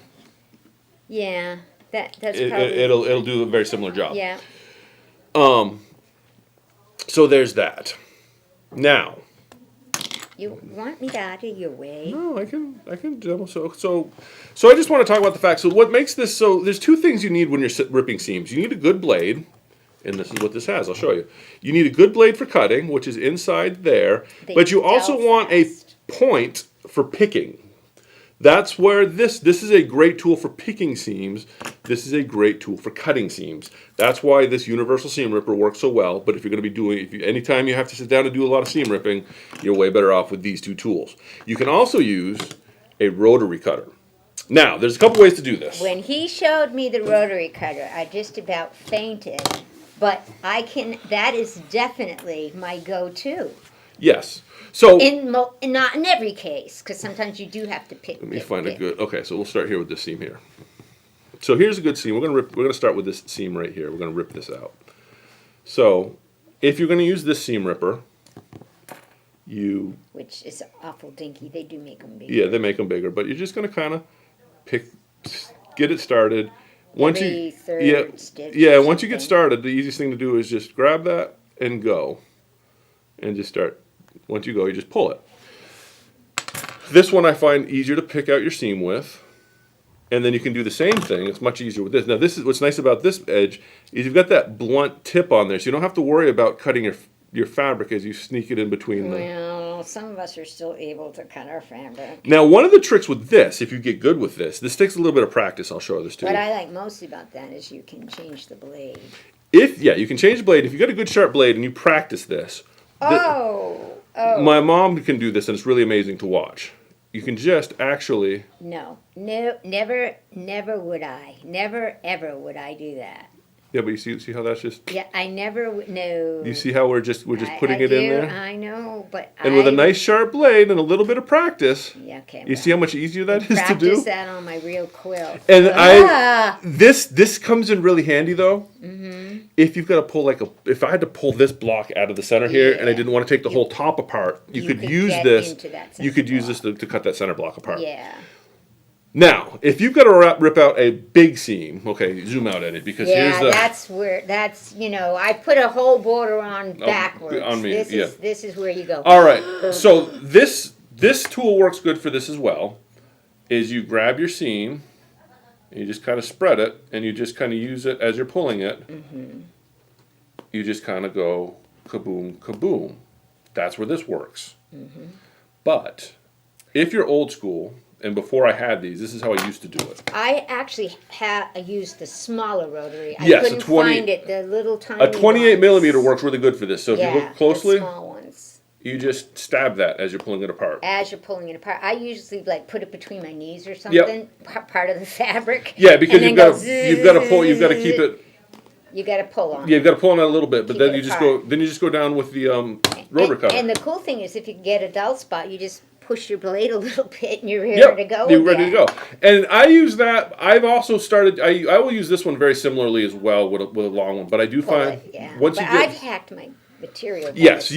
Yeah, that's probably. It'll do a very similar job. Yeah. So there's that. Now. You want me out of your way? No, I can demo. So I just want to talk about the fact. So what makes this so? There's two things you need when you're ripping seams. You need a good blade, and this is what this has. I'll show you. You need a good blade for cutting, which is inside there. But you also want a point for picking. That's where this is a great tool for picking seams. This is a great tool for cutting seams. That's why this universal seam ripper works so well. But if you're going to be doing, anytime you have to sit down and do a lot of seam ripping, you're way better off with these two tools. You can also use a rotary cutter. Now, there's a couple ways to do this. When he showed me the rotary cutter, I just about fainted. But that is definitely my go-to. Yes. So not in every case, because sometimes you do have to pick. Let me find a good. Okay, so we'll start here with this seam here. So here's a good seam. We're gonna start with this seam right here. We're gonna rip this out. So if you're gonna use this seam ripper, which is awful dinky. They do make them bigger. Yeah, they make them bigger, but you're just gonna kind of get it started. Once Every third stitch once you get started, the easiest thing to do is just grab that and go, and just start. Once you go, you just pull it. This one I find easier to pick out your seam with, and then you can do the same thing. It's much easier with this. Now, this is what's nice about this edge is you've got that blunt tip on there, so you don't have to worry about cutting your fabric as you sneak it in between them. Well, some of us are still able to cut our fabric. Now, one of the tricks with this, if you get good with this takes a little bit of practice. I'll show this to you. What I like most about that is you can change the blade. You can change the blade. If you got a good sharp blade and you practice this. My mom can do this, and it's really amazing to watch. You can just actually... No, never would I. Never, ever would I do that. Yeah, but you see how that's just... Yeah, I never would, no. You see how we're just putting it in there? I know, but And with a nice sharp blade and a little bit of practice, you see how much easier that is to do? Practice that on my real quilt. And this comes in really handy, though. Mm-hmm. If you've got to pull if I had to pull this block out of the center here, and I didn't want to take the whole top apart, you could use this. You could use this to cut that center block apart. Yeah. Now, if you've got to rip out a big seam, okay, zoom out at it because here's the... I put a whole border on backwards. On me, This is where you go. All right, so this tool works good for this as well, is you grab your seam, and you just kind of spread it, and you just kind of use it as you're pulling it. Mm-hmm. You just kind of go kaboom, kaboom. That's where this works. Mm-hmm. But if you're old school... And before I had these, this is how I used to do it. I actually used the smaller rotary. Yes, I couldn't find it, the little tiny A 28 ones. millimeter works really good for this. So if you look closely, the small ones. You just stab that as you're pulling it apart. As you're pulling it apart. I usually put it between my knees or something, part of the fabric. Yeah, because you've got to pull, you've got to keep it. You got to pull on. Yeah, you've got to pull on it a little bit, but then you just go down with the rotary cutter. And the cool thing is, if you get a dull spot, you just push your blade a little bit and you're ready to go. You're ready to go. And I use that. I've also started. I will use this one very similarly as well with a long one. But I do find once you get. I've hacked my material. Yes,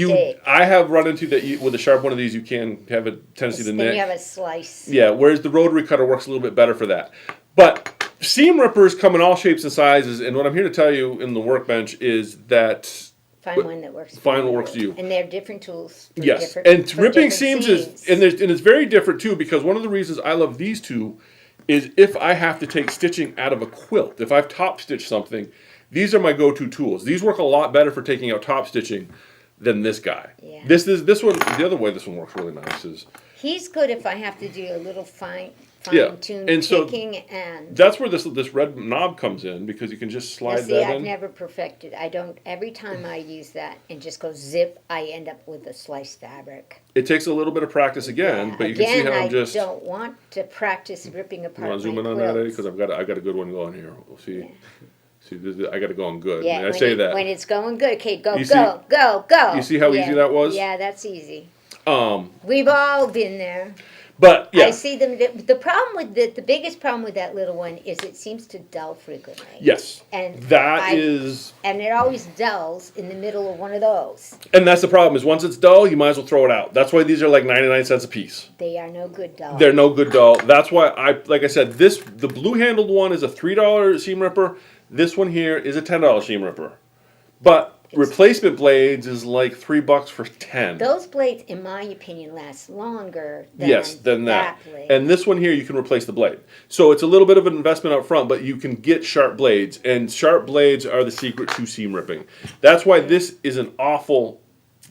I have run into that with a sharp one of these. You can have a tendency to nick. Then you have a slice. Yeah, whereas the rotary cutter works a little bit better for that. But seam rippers come in all shapes and sizes. And what I'm here to tell you in the workbench is that. Find one that works. Find what works for you. And they're different tools. Yes, and ripping seams is it's very different too, because one of the reasons I love these two is if I have to take stitching out of a quilt, if I've top stitched something, these are my go-to tools. These work a lot better for taking out top stitching than this guy. Yeah. This one. The other way this one works really nice is. He's good if I have to do a little fine-tuned picking, and that's where this red knob comes in, because you can just slide that in. I've never perfected. I don't. Every time I use that and just go zip, I end up with a sliced fabric. It takes a little bit of practice again, but you can see how I'm just. I don't want to practice ripping apart. You want to zoom in on that, Eddie? Because I got a good one going here. We'll see. Yeah. See, I got it going good. Yeah, I say that when it's going good. Okay, go. You see how easy that was? Yeah, that's easy. We've all been there. But yeah, I see them. The problem with the biggest problem with that little one is it seems to dull frequently. Yes, and it always dulls in the middle of one of those. And that's the problem, is once it's dull, you might as well throw it out. That's why these are like 99 cents a piece. They are no good dull. They're no good dull. That's why like I said, the blue handled one is a $3 seam ripper. This one here is a $10 seam ripper. But replacement blades is like $3 for 10. Those blades, in my opinion, last longer than that. blade. And this one here, you can replace the blade. So it's a little bit of an investment up front, but you can get sharp blades. And sharp blades are the secret to seam ripping. That's why this is an awful,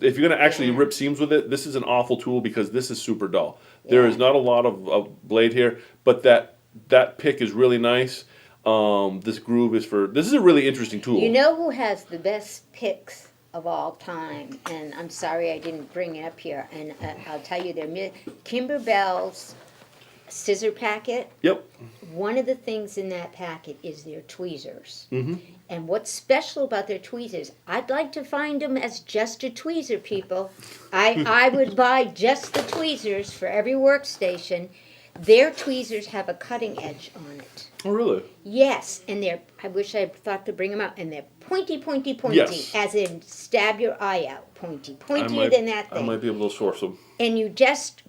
if you're going to actually rip seams with it, this is an awful tool because this is super dull. There is not a lot of blade here, but that pick is really nice. This groove is this is a really interesting tool. You know who has the best picks of all time? And I'm sorry I didn't bring it up here. And I'll tell you, they're Kimber Bell's scissor packet. Yep. One of the things in that packet is their tweezers. Mm-hmm. And what's special about their tweezers, I'd like to find them as just a tweezer, people. I would buy just the tweezers for every workstation. Their tweezers have a cutting edge on it. Oh, really? Yes, and I wish I thought to bring them out, and they're pointy, Yes. as in stab your eye out, pointier than that thing. I might be able to source them. And you just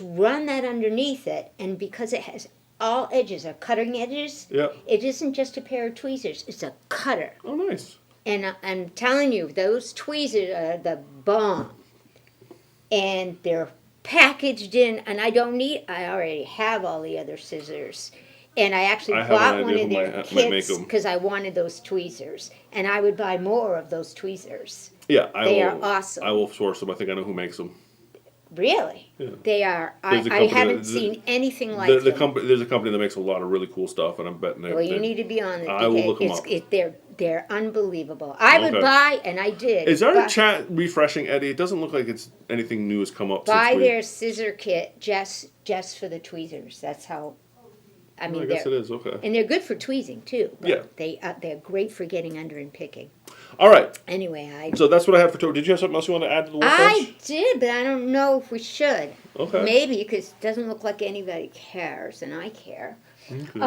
run that underneath it, and because it has all edges are cutting edges, it isn't just a pair of tweezers, it's a cutter. Oh, nice. And I'm telling you, those tweezers are the bomb. And they're packaged in, and I already have all the other scissors. And I actually bought one of their kits because I wanted those tweezers. And I would buy more of those tweezers. Yeah, they are awesome. I will source them. I think I know who makes them. Really? Yeah. They are. I haven't seen anything like them. There's a company that makes a lot of really cool stuff, and I'm betting Well, you need to be on it. I will look them up. They're unbelievable. I would buy, and I did. Is our chat refreshing, Eddie? It doesn't look like it's anything new has come up. Buy their scissor kit just for the tweezers. That's how. I mean, I guess it is, okay. And they're good for tweezing, too. Yeah. They're great for getting under and picking. All right. Anyway, So that's what I have for today. Did you have something else you want to add to the workbench? I did, but I don't know if we should. Okay. Maybe, because it doesn't look like anybody cares, and I care. Okay.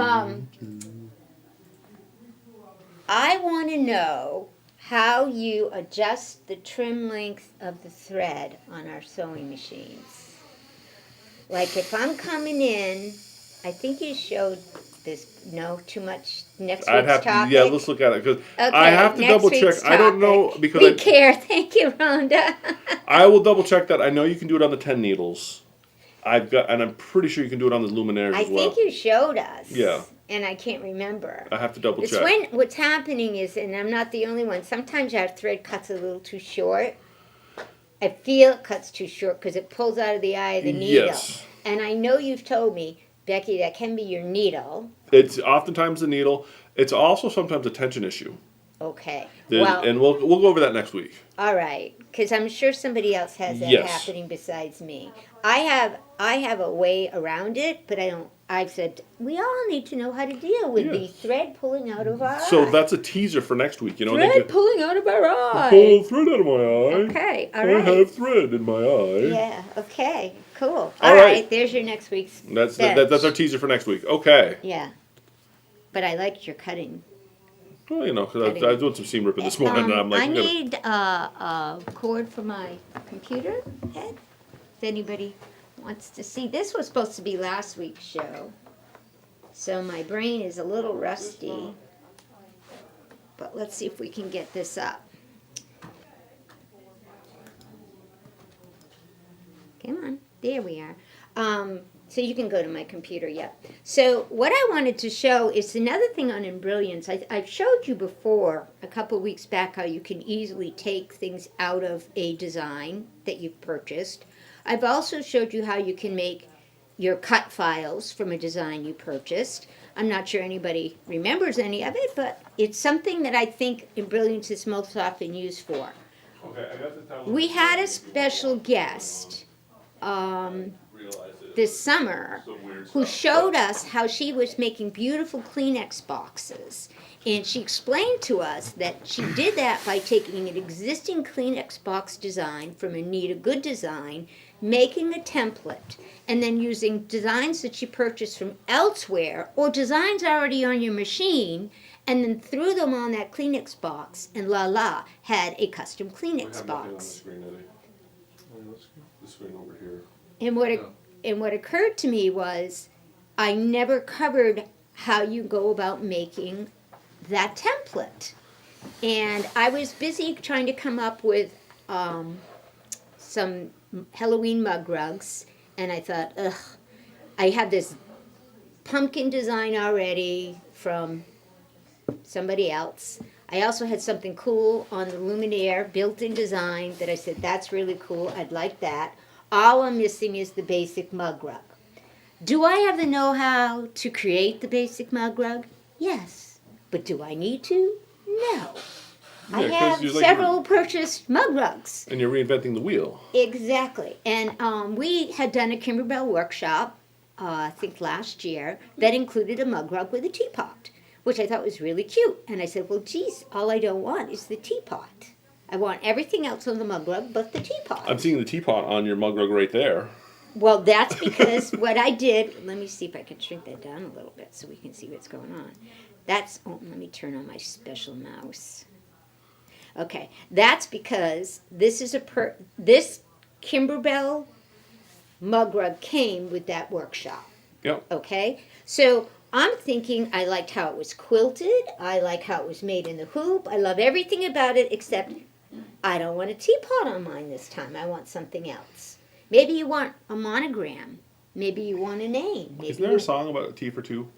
I want to know how you adjust the trim length of the thread on our sewing machines. Like if I'm coming in, I think you showed this. No, too much. Next week's topic. Yeah, let's look at it because okay, I have to double check. I don't know because we care. Thank you, Rhonda. I will double check that. I know you can do it on the 10 needles. And I'm pretty sure you can do it on the luminaires as well. I think you showed us. Yeah. And I can't remember. I have to double check. What's happening is, and I'm not the only one, sometimes our thread cuts a little too short. I feel it cuts too short because it pulls out of the eye of the needle. Yes. And I know you've told me, Becky, that can be your needle. It's oftentimes the needle. It's also sometimes a tension issue. Okay. And we'll go over that next week. All right, because I'm sure somebody else has that happening besides me. I have a way around it, but I don't. I've said we all need to know how to deal with the thread pulling out of our eye. So that's a teaser for next week. You know, thread pulling out of our eye. Pull thread out of my eye. Okay, all right. I have thread in my eye. Yeah. Okay. Cool. All right. There's your next week's. That's our teaser for next week. Okay. Yeah. But I liked your cutting. Well, you know, because I was doing some seam ripping this morning, and I'm like, I need a cord for my computer head. If anybody wants to see, this was supposed to be last week's show, so my brain is a little rusty. But let's see if we can get this up. Come on, there we are. So you can go to my computer, So what I wanted to show is another thing on Embrilliance. I've showed you before, a couple of weeks back, how you can easily take things out of a design that you've purchased. I've also showed you how you can make your cut files from a design you purchased. I'm not sure anybody remembers any of it, but it's something that I think Embrilliance is most often used for. Okay, I got the towel. We had a special guest this summer who showed us how she was making beautiful Kleenex boxes. And she explained to us that she did that by taking an existing Kleenex box design from Anita Good Design, making a template, and then using designs that she purchased from elsewhere or designs already on your machine, and then threw them on that Kleenex box, and had a custom Kleenex box. The screen over here. And what occurred to me was I never covered how you go about making that template. And I was busy trying to come up with some Halloween mug rugs, and I thought, ugh, I have this pumpkin design already from somebody else. I also had something cool on the luminaire, built-in design, that I said, that's really cool, I'd like that. All I'm missing is the basic mug rug. Do I have the know-how to create the basic mug rug? Yes. But do I need to? No. I Yeah, 'cause have you're like- several purchased mug rugs. And you're reinventing the wheel. Exactly. And we had done a Kimber Bell workshop, I think last year, that included a mug rug with a teapot, which I thought was really cute. And I said, well, geez, all I don't want is the teapot. I want everything else on the mug rug but the teapot. I'm seeing the teapot on your mug rug right there. Well, that's because what I did, let me see if I can shrink that down a little bit so we can see what's going on. Let me turn on my special mouse. Okay, that's because this Kimber Bell mug rug came with that workshop. Yep. Okay, so I'm thinking I liked how it was quilted. I like how it was made in the hoop. I love everything about it except I don't want a teapot on mine this time. I want something else. Maybe you want a monogram. Maybe you want a name. Maybe Isn't there a song about a T for two?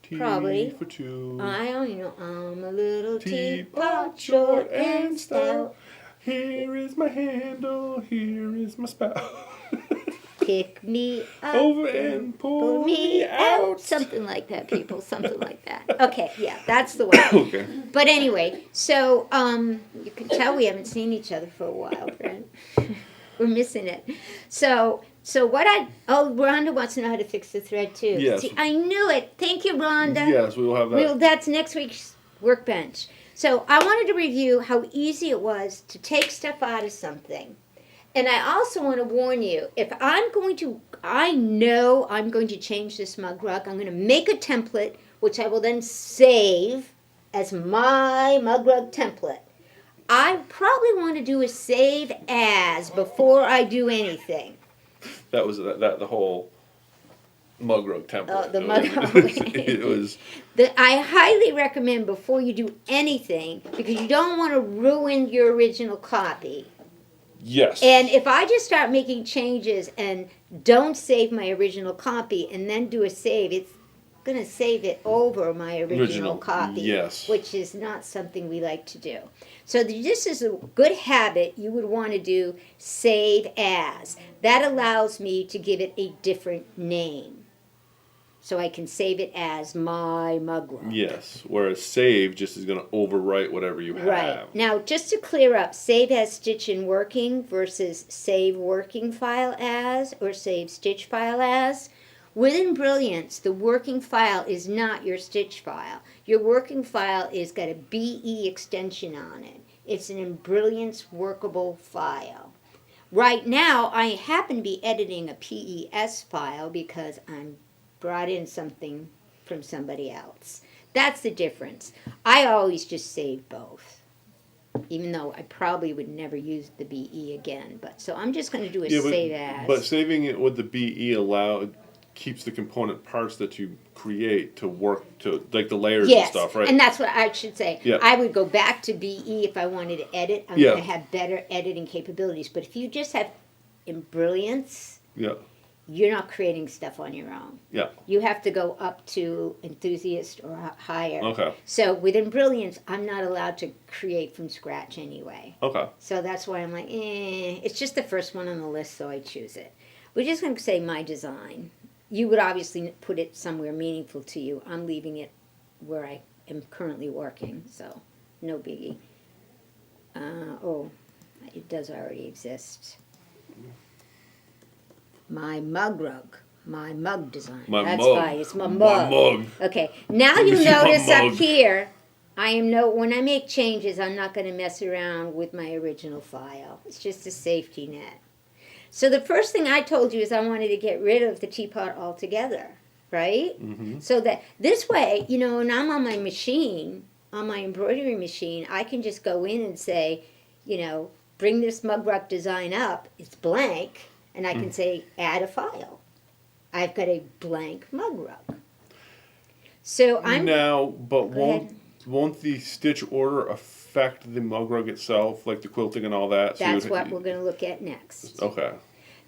T Probably. for two. I only know I'm a little Teapot short and stout. Here is my handle. Here is my spout. Pick me up. Over and pull me out. Something like that, people. Something like that. Okay, yeah, that's the one. Okay. But anyway, so you can tell we haven't seen each other for a while, Brent. We're missing it. So Rhonda wants to know how to fix the thread too. Yes. See, I knew it. Thank you, Rhonda. Yes, we will have that. Well, that's next week's workbench. So I wanted to review how easy it was to take stuff out of something. And I also want to warn you, if I know I'm going to change this mug rug, I'm going to make a template, which I will then save as my mug rug template. I probably want to do a save as before I do anything. That was the whole mug rug template. Oh, the mug rug. It was. I highly recommend before you do anything, because you don't want to ruin your original copy. Yes. And if I just start making changes and don't save my original copy and then do a save, it's going to save it over my original copy. Yes. Which is not something we like to do. So this is a good habit you would want to do, save as. That allows me to give it a different name. So I can save it as my mug rug. Yes, whereas save just is going to overwrite whatever you have. Right. Now, just to clear up, save as stitch in working versus save working file as or save stitch file as. With Embrilliance, the working file is not your stitch file. Your working file is got a BE extension on it. It's an Embrilliance workable file. Right now, I happen to be editing a PES file because I'm brought in something from somebody else. That's the difference. I always just save both, even though I probably would never use the BE again. But so I'm just going to do a save as. But saving it with the BE keeps the component parts that you create to work to, like the layers and stuff, right? And that's what I should say. Yeah. I would go back to BE if I wanted to edit. I'm going to have better editing capabilities. But if you just have Embrilliance, you're not creating stuff on your own. Yeah. You have to go up to enthusiast or higher. Okay. So with Embrilliance, I'm not allowed to create from scratch anyway. Okay. So that's why I'm like, it's just the first one on the list, so I choose it. We're just going to say my design. You would obviously put it somewhere meaningful to you. I'm leaving it where I am currently working, so no biggie. It does already exist. My mug rug. My mug design. That's fine. It's my mug. My mug. Okay. Now you notice up here, when I make changes, I'm not going to mess around with my original file. It's just a safety net. So the first thing I told you is I wanted to get rid of the teapot altogether, right? Mm-hmm. So that this way, when I'm on my machine, on my embroidery machine, I can just go in and say, bring this mug rug design up. It's blank. And I can say, add a file. I've got a blank mug rug. So I'm... Now, but won't won't the stitch order affect the mug rug itself, like the quilting and all that? That's what we're going to look at next. Okay.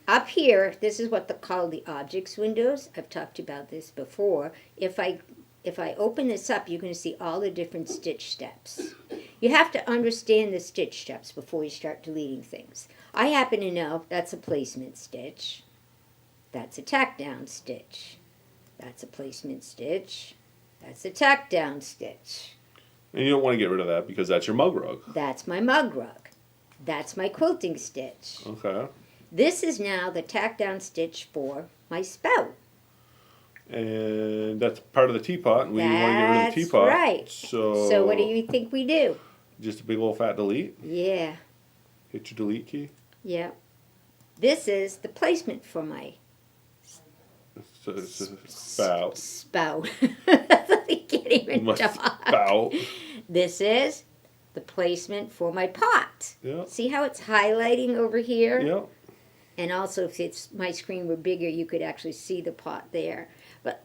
Up here, this is what they call the objects windows. I've talked about this before. If I open this up, you're going to see all the different stitch steps. You have to understand the stitch steps before you start deleting things. I happen to know that's a placement stitch. That's a tack down stitch. That's a placement stitch. That's a tack down stitch. And you don't want to get rid of that because that's your mug rug. That's my mug rug. That's my quilting stitch. Okay. This is now the tack down stitch for my spout. And that's part of the teapot, and we want to get rid of the teapot. That's right. So what do you think we do? Just a big old fat delete? Yeah. Hit your delete key? Yeah. This is the placement for my It's a spout. spout. I can't even My talk. spout. This is the placement for my pot. Yeah. See how it's highlighting over here? Yeah. And also, if my screen were bigger, you could actually see the pot there. But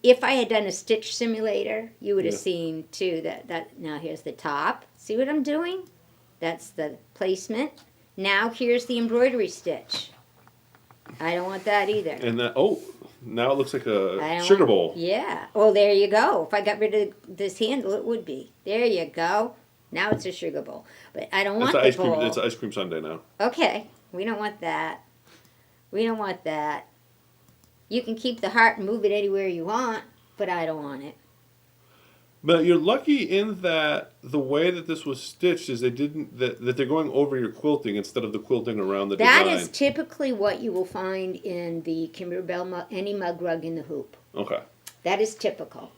if I had done a stitch simulator, you would have seen too that now here's the top. See what I'm doing? That's the placement. Now here's the embroidery stitch. I don't want that either. And that, now it looks like a I don't sugar want- bowl. Yeah. Oh, there you go. If I got rid of this handle, it would be. There you go. Now it's a sugar bowl. But I don't want the Ice cream. bowl. It's an ice cream sundae now. Okay. We don't want that. We don't want that. You can keep the heart and move it anywhere you want, but I don't want it. But you're lucky in that the way that this was stitched is that they're going over your quilting instead of the quilting around the That design. is typically what you will find in the Kimber Bell, any mug rug in the hoop. Okay. That is typical.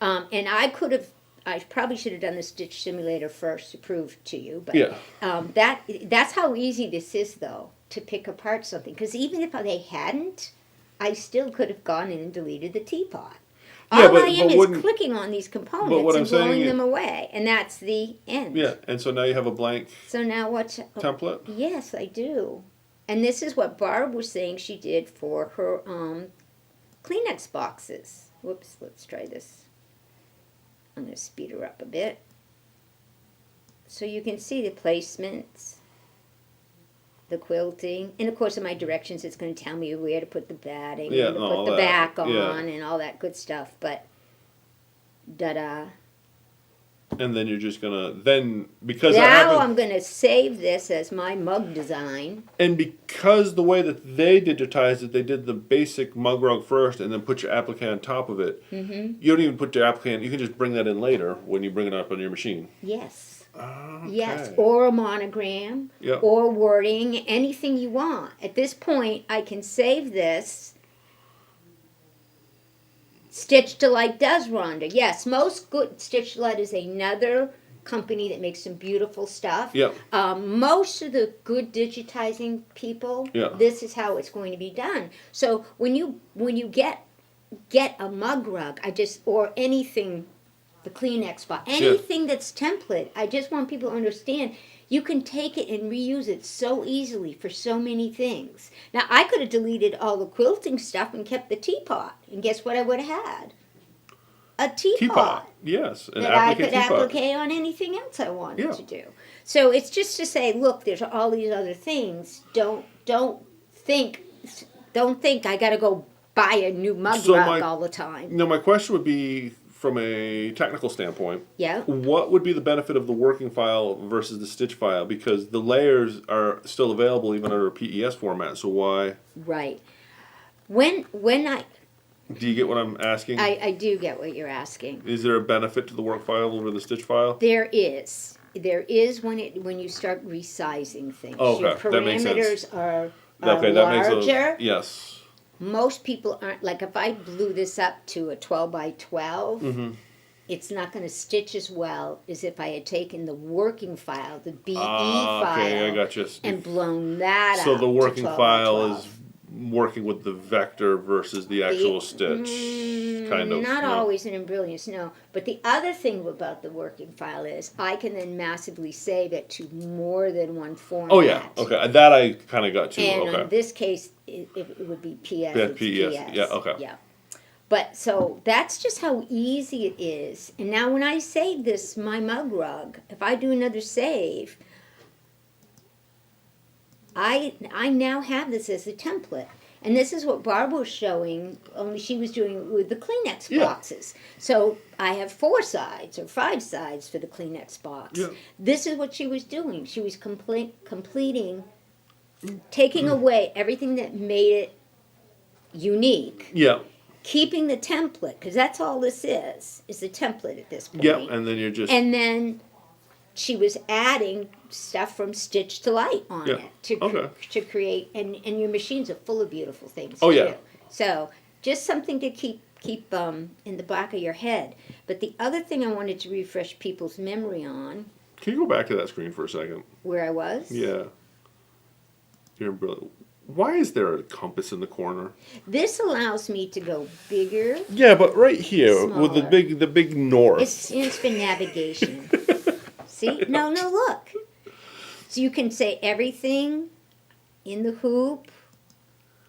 And I probably should have done the stitch simulator first to prove to you. But Yeah. that's how easy this is, though, to pick apart something. Because even if they hadn't, I still could have gone in and deleted the teapot. Yeah, All but- I am but is wouldn't- clicking on these what components I'm and saying blowing is- them away. And that's the end. Yeah, and so now you have a blank So now what? template. Yes, I do. And this is what Barb was saying she did for her Kleenex boxes. Whoops, let's try this. I'm going to speed her up a bit. So you can see the placements, the quilting, and of course in my directions it's going to tell me where to put the batting, Yeah, and to and put all the that. back on, Yeah. and all that good stuff. But, da-da. And then you're just gonna because that Now happened, I'm going to save this as my mug design. and because the way that they digitized it, they did the basic mug rug first, and then put your applique on top of it. Mm-hmm. You don't even put your applique. You can just bring that in later when you bring it up on your machine. Yes. Okay. Yes, or a monogram, Yep. or wording, anything you want. At this point, I can save this. Stitch Delight does, Rhonda. Yes, most good Stitch Delight is another company that makes some beautiful stuff. Yep. Most of the good digitizing people, Yeah. this is how it's going to be done. So when you get a mug rug, or anything, the Kleenex box, anything that's template, I just want people to understand you can take it and reuse it so easily for so many things. Now, I could have deleted all the quilting stuff and kept the teapot, and guess what I would have had? A teapot. Yes, an That I applique could teapot. applique on anything else I wanted Yeah. to do. So it's just to say, look, there's all these other things. Don't think I got to go buy a new mug So rug all the time. Now, my question would be, from a technical standpoint, Yeah. what would be the benefit of the working file versus the stitch file? Because the layers are still available even under a PES format. So why? Right. When I Do you get what I'm asking? I do get what you're asking. Is there a benefit to the work file over the stitch file? There is when you start resizing things. Oh, Your okay. That makes sense. parameters are Okay, that makes larger. yes. Most people aren't, like if I blew this up to a 12 by 12, Mm-hmm. it's not going to stitch as well as if I had taken the working file, the BE Okay, file, I got you. and blown that up. So the to working 12 by file 12. is working with the vector versus the actual stitch, kind of. Not no. always in Embrilliance, no. But the other thing about the working file is I can then massively save it to more than one format. Oh yeah, okay. That I kind of got too. And okay. in this case, it would be PS. Yeah, it's PES. Yeah, okay. Yeah. But so that's just how easy it is. And now when I save this, my mug rug, if I do another save, I now have this as a template. And this is what Barb was showing, only she was doing it with the Kleenex Yeah. boxes. So I have 4 sides or 5 sides for the Kleenex box. Yeah. This is what she was doing. She was completing, taking away everything that made it unique, Yeah. keeping the template, because that's all this is the template at this point. Yeah. And then you're just. And then she was adding stuff from Stitch to Light on Yeah. it to Okay. to create, and your machines are full of beautiful things. Oh, too. yeah. So just something to keep in the back of your head. But the other thing I wanted to refresh people's memory on, Can you go back to that screen for a second? where I was. Yeah. You're brilliant. Why is there a compass in the corner? This allows me to go bigger. Yeah, but right here with Smaller. the big north. It's for navigation. See? No, look. So you can say everything in the hoop.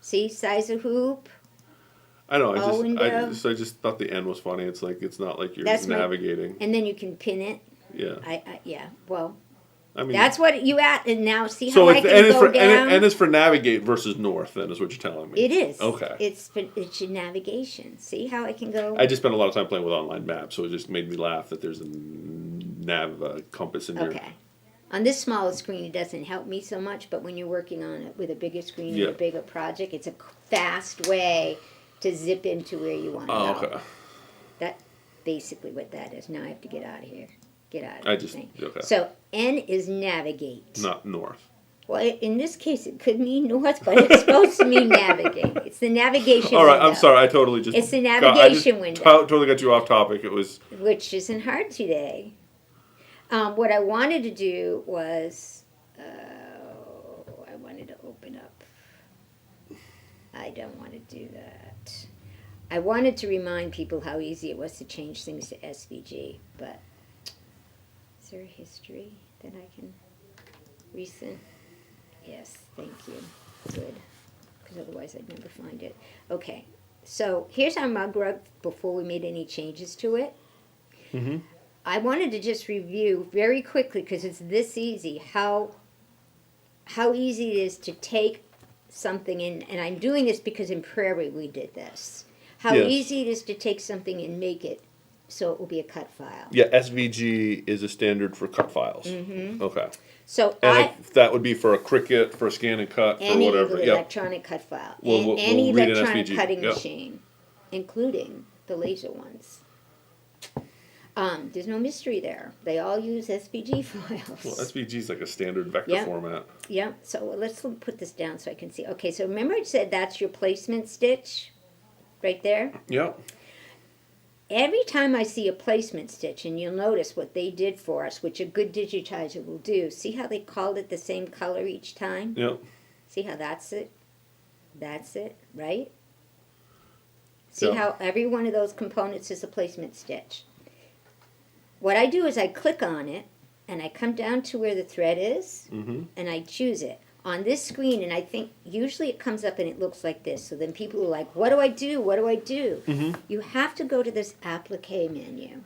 See, size of hoop. I know. all window. I just thought the end was funny. It's like it's not like you're That's my- navigating. And then you can pin it. Yeah. Yeah. Well, I mean, that's what you at. And now see so how I it's can N is go for down. N is for navigate versus north. Then is what you're telling me. It is. Okay. It's your navigation. See how I can go. I just spent a lot of time playing with online maps, so it just made me laugh that there's a compass in here. Okay. On this smaller screen, it doesn't help me so much, but when you're working on it with a bigger screen Yeah. and a bigger project, it's a fast way to zip into where you want to Oh, go. okay. That's basically what that is. Now I have to get out of here. Get out of I the just thing. okay. So N is navigate. Not north. Well, in this case, it could mean north, but it's supposed to mean navigate. It's the navigation All right, window. I'm sorry. I totally just. It's the I just navigation window. Totally got you off topic. It was. Which isn't hard today. What I wanted to do was, I wanted to open up. I don't want to do that. I wanted to remind people how easy it was to change things to SVG, but is there a history that I can, recent? Yes, thank you. Good, because otherwise I'd never find it. Okay, so here's our mug rug before we made any changes to it. Mm-hmm. I wanted to just review very quickly, because it's this easy, how easy it is to take something in, and I'm doing this because in Prairie we did this. How Yes. easy it is to take something and make it so it will be a cut file. Yeah, SVG is a standard for cut files. Mm-hmm. Okay. So And if that would be for a Cricut, for a scan and cut, for any whatever. Yep. electronic cut file, We'll any read an electronic SVG. cutting Yep. machine, including the laser ones. There's no mystery there. They all use SVG files. Well, SVG is like a standard vector Yep. format. Yeah, so let's put this down so I can see. Okay, so remember I said that's your placement stitch right there? Yep. Every time I see a placement stitch, and you'll notice what they did for us, which a good digitizer will do, see how they called it the same color each time? Yep. See how that's it? That's it, right? See Yeah. how every one of those components is a placement stitch. What I do is I click on it, and I come down to where the thread is, Mm-hmm. and I choose it. On this screen, and I think usually it comes up and it looks like this, so then people are like, what do I do? What do I do? Mm-hmm. You have to go to this applique menu.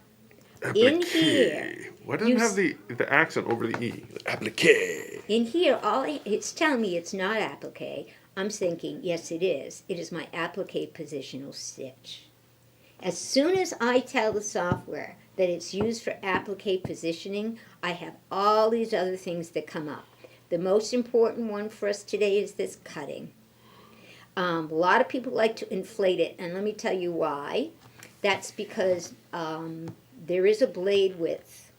In here, Why doesn't doesn't have have the accent over the E? Applique. in here, it's telling me it's not applique. I'm thinking, yes, it is. It is my applique positional stitch. As soon as I tell the software that it's used for applique positioning, I have all these other things that come up. The most important one for us today is this cutting. A lot of people like to inflate it, and let me tell you why. That's because there is a blade width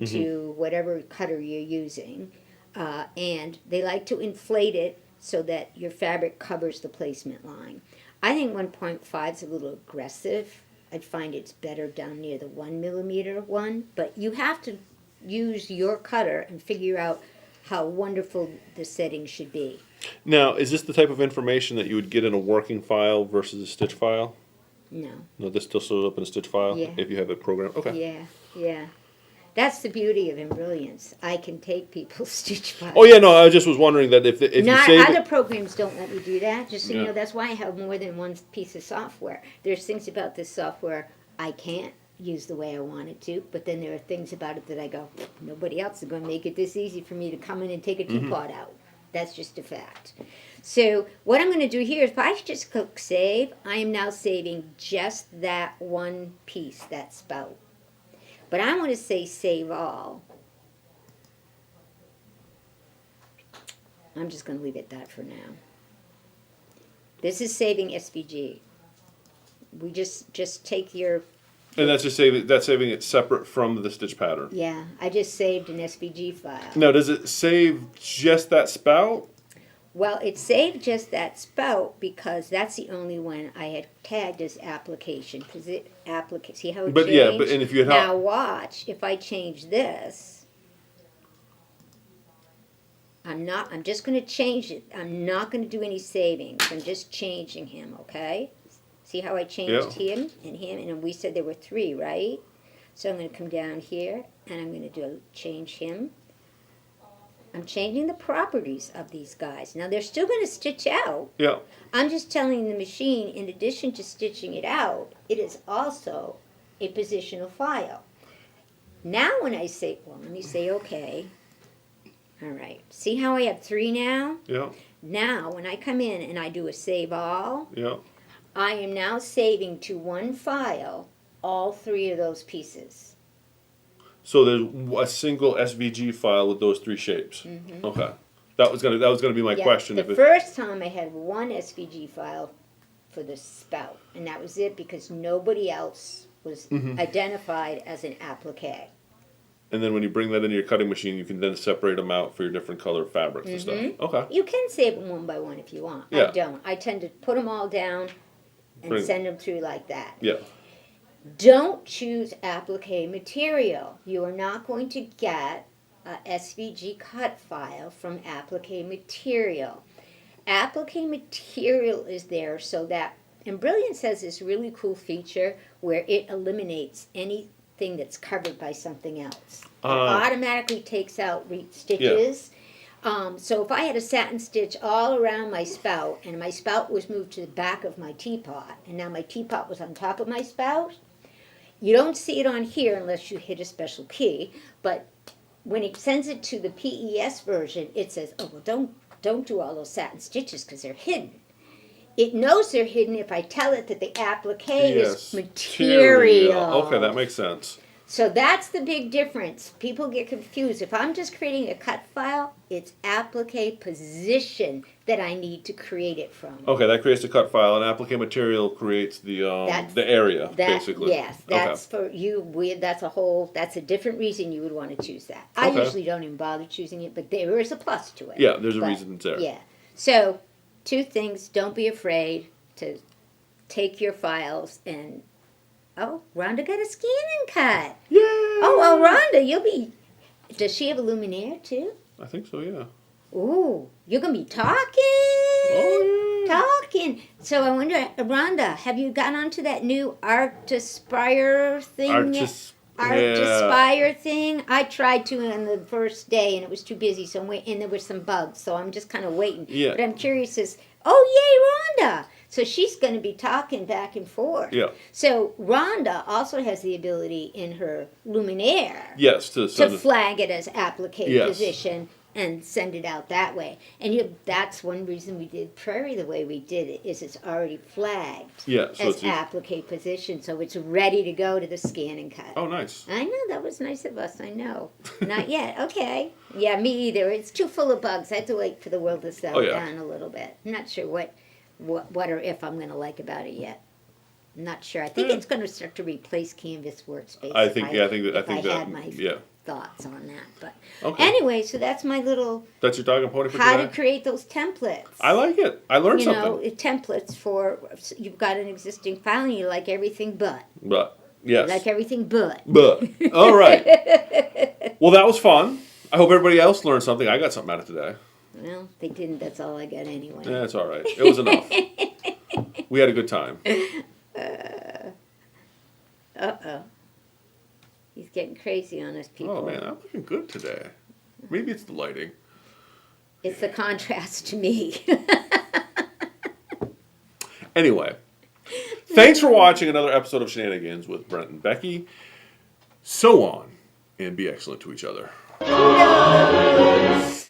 to whatever cutter you're using, and they like to inflate it so that your fabric covers the placement line. I think 1.5 is a little aggressive. I'd find it's better down near the 1 millimeter one, but you have to use your cutter and figure out how wonderful the setting should be. Now, is this the type of information that you would get in a working file versus a stitch file? No. No, this still shows up in a stitch file Yeah. if you have it programmed. Okay. Yeah. That's the beauty of Embrilliance. I can take people's stitch files. Oh yeah, no, I just was wondering that if you Not save other it, programs don't let me do that. Just so you Yeah. know, that's why I have more than one piece of software. There's things about this software I can't use the way I want it to, but then there are things about it that I go, nobody else is going to make it this easy for me to come in and take a teapot out. That's just a fact. So what I'm going to do here is if I just click save, I am now saving just that one piece, that spout. But I want to say save all. I'm just going to leave it that for now. This is saving SVG. We just take your, and that's saving it separate from the stitch pattern. yeah, I just saved an SVG file. Now, does it save just that spout? Well, it saved just that spout because that's the only one I had tagged as application. Because see how it But changed? yeah, but and if you Now watch, if I change this, I'm just going to change it. I'm not going to do any savings. I'm just changing him, okay? See how I changed him, and we said there were 3, right? So I'm going to come down here, and I'm going to change him. I'm changing the properties of these guys. Now, they're still going to stitch out. Yeah. I'm just telling the machine, in addition to stitching it out, it is also a positional file. Now when I say, well, let me say okay. All right. See how I have 3 now? Yeah. Now, when I come in and I do a save all, Yeah. I am now saving to one file all 3 of those pieces. So there's a single SVG file with those 3 shapes. Mm-hmm. Okay. That was gonna be my question. The first time I had one SVG file for the spout, and that was it because nobody else was identified as an applique. And then when you bring that into your cutting machine, you can then separate them out for your different color fabrics and stuff. Okay. You can save them one by one if you want. Yeah. I don't. I tend to put them all down and send them through like that. Yeah. Don't choose applique material. You are not going to get a SVG cut file from applique material. Applique material is there so that Embrilliance has this really cool feature where it eliminates anything that's covered by something else. It automatically takes out stitches. So if I had a satin stitch all around my spout and my spout was moved to the back of my teapot and now my teapot was on top of my spout, you don't see it on here unless you hit a special key, but when it sends it to the PES version, it says, oh, well, don't do all those satin stitches because they're hidden. It knows they're hidden if I tell it that the applique is material. Okay, that makes sense. So that's the big difference. People get confused. If I'm just creating a cut file, it's applique position that I need to create it from. Okay, that creates the cut file, and applique material creates the area, basically. Yes, that's for you. That's a different reason you would want to choose that. I usually don't even bother choosing it, but there is a plus to it. Yeah, there's a reason it's there. Yeah. So, 2 things. Don't be afraid to take your files and... Oh, Rhonda got a scan and cut. Yay! Oh, well, Rhonda, does she have a luminaire too? I think so, yeah. Ooh, you're going to be talking. Oh, yeah. Talking. So I wonder, Rhonda, have you gotten onto that new Artispire thing? Artispire thing? I tried to on the first day and it was too busy, so and there were some bugs, so I'm just kind of waiting. Yeah. But I'm curious oh, yay, Rhonda! So she's going to be talking back and forth. Yeah. So Rhonda also has the ability in her luminaire Yes, to flag it as applique position and send it out that way. And that's one reason we did Prairie the way we did it, is it's already flagged as applique position, so it's ready to go to the scan and cut. Oh, nice. I know, that was nice of us, I know. Not yet, okay. Yeah, me either. It's too full of bugs. I have to wait for the world to settle down a little bit. I'm not sure what or if I'm going to like about it yet. I'm not sure. I think it's going to start to replace Canvas Workspace. I think that had my thoughts on that. But anyway, so that's my little... That's your dog and pony for how today? to create those templates. I like it. I learned something. Templates for... You've got an existing file and you like everything but. But, yes. You like everything but. But. All right. Well, that was fun. I hope everybody else learned something. I got something out of today. Well, they didn't. That's all I got anyway. Yeah, it's all right. It was enough. We had a good time. Uh-oh. He's getting crazy on us people. Oh man, I'm looking good today. Maybe it's the lighting. It's the contrast to me. Anyway, thanks for watching another episode of Shenanigans with Brent and Becky. So on, and be excellent to each other. Kudos.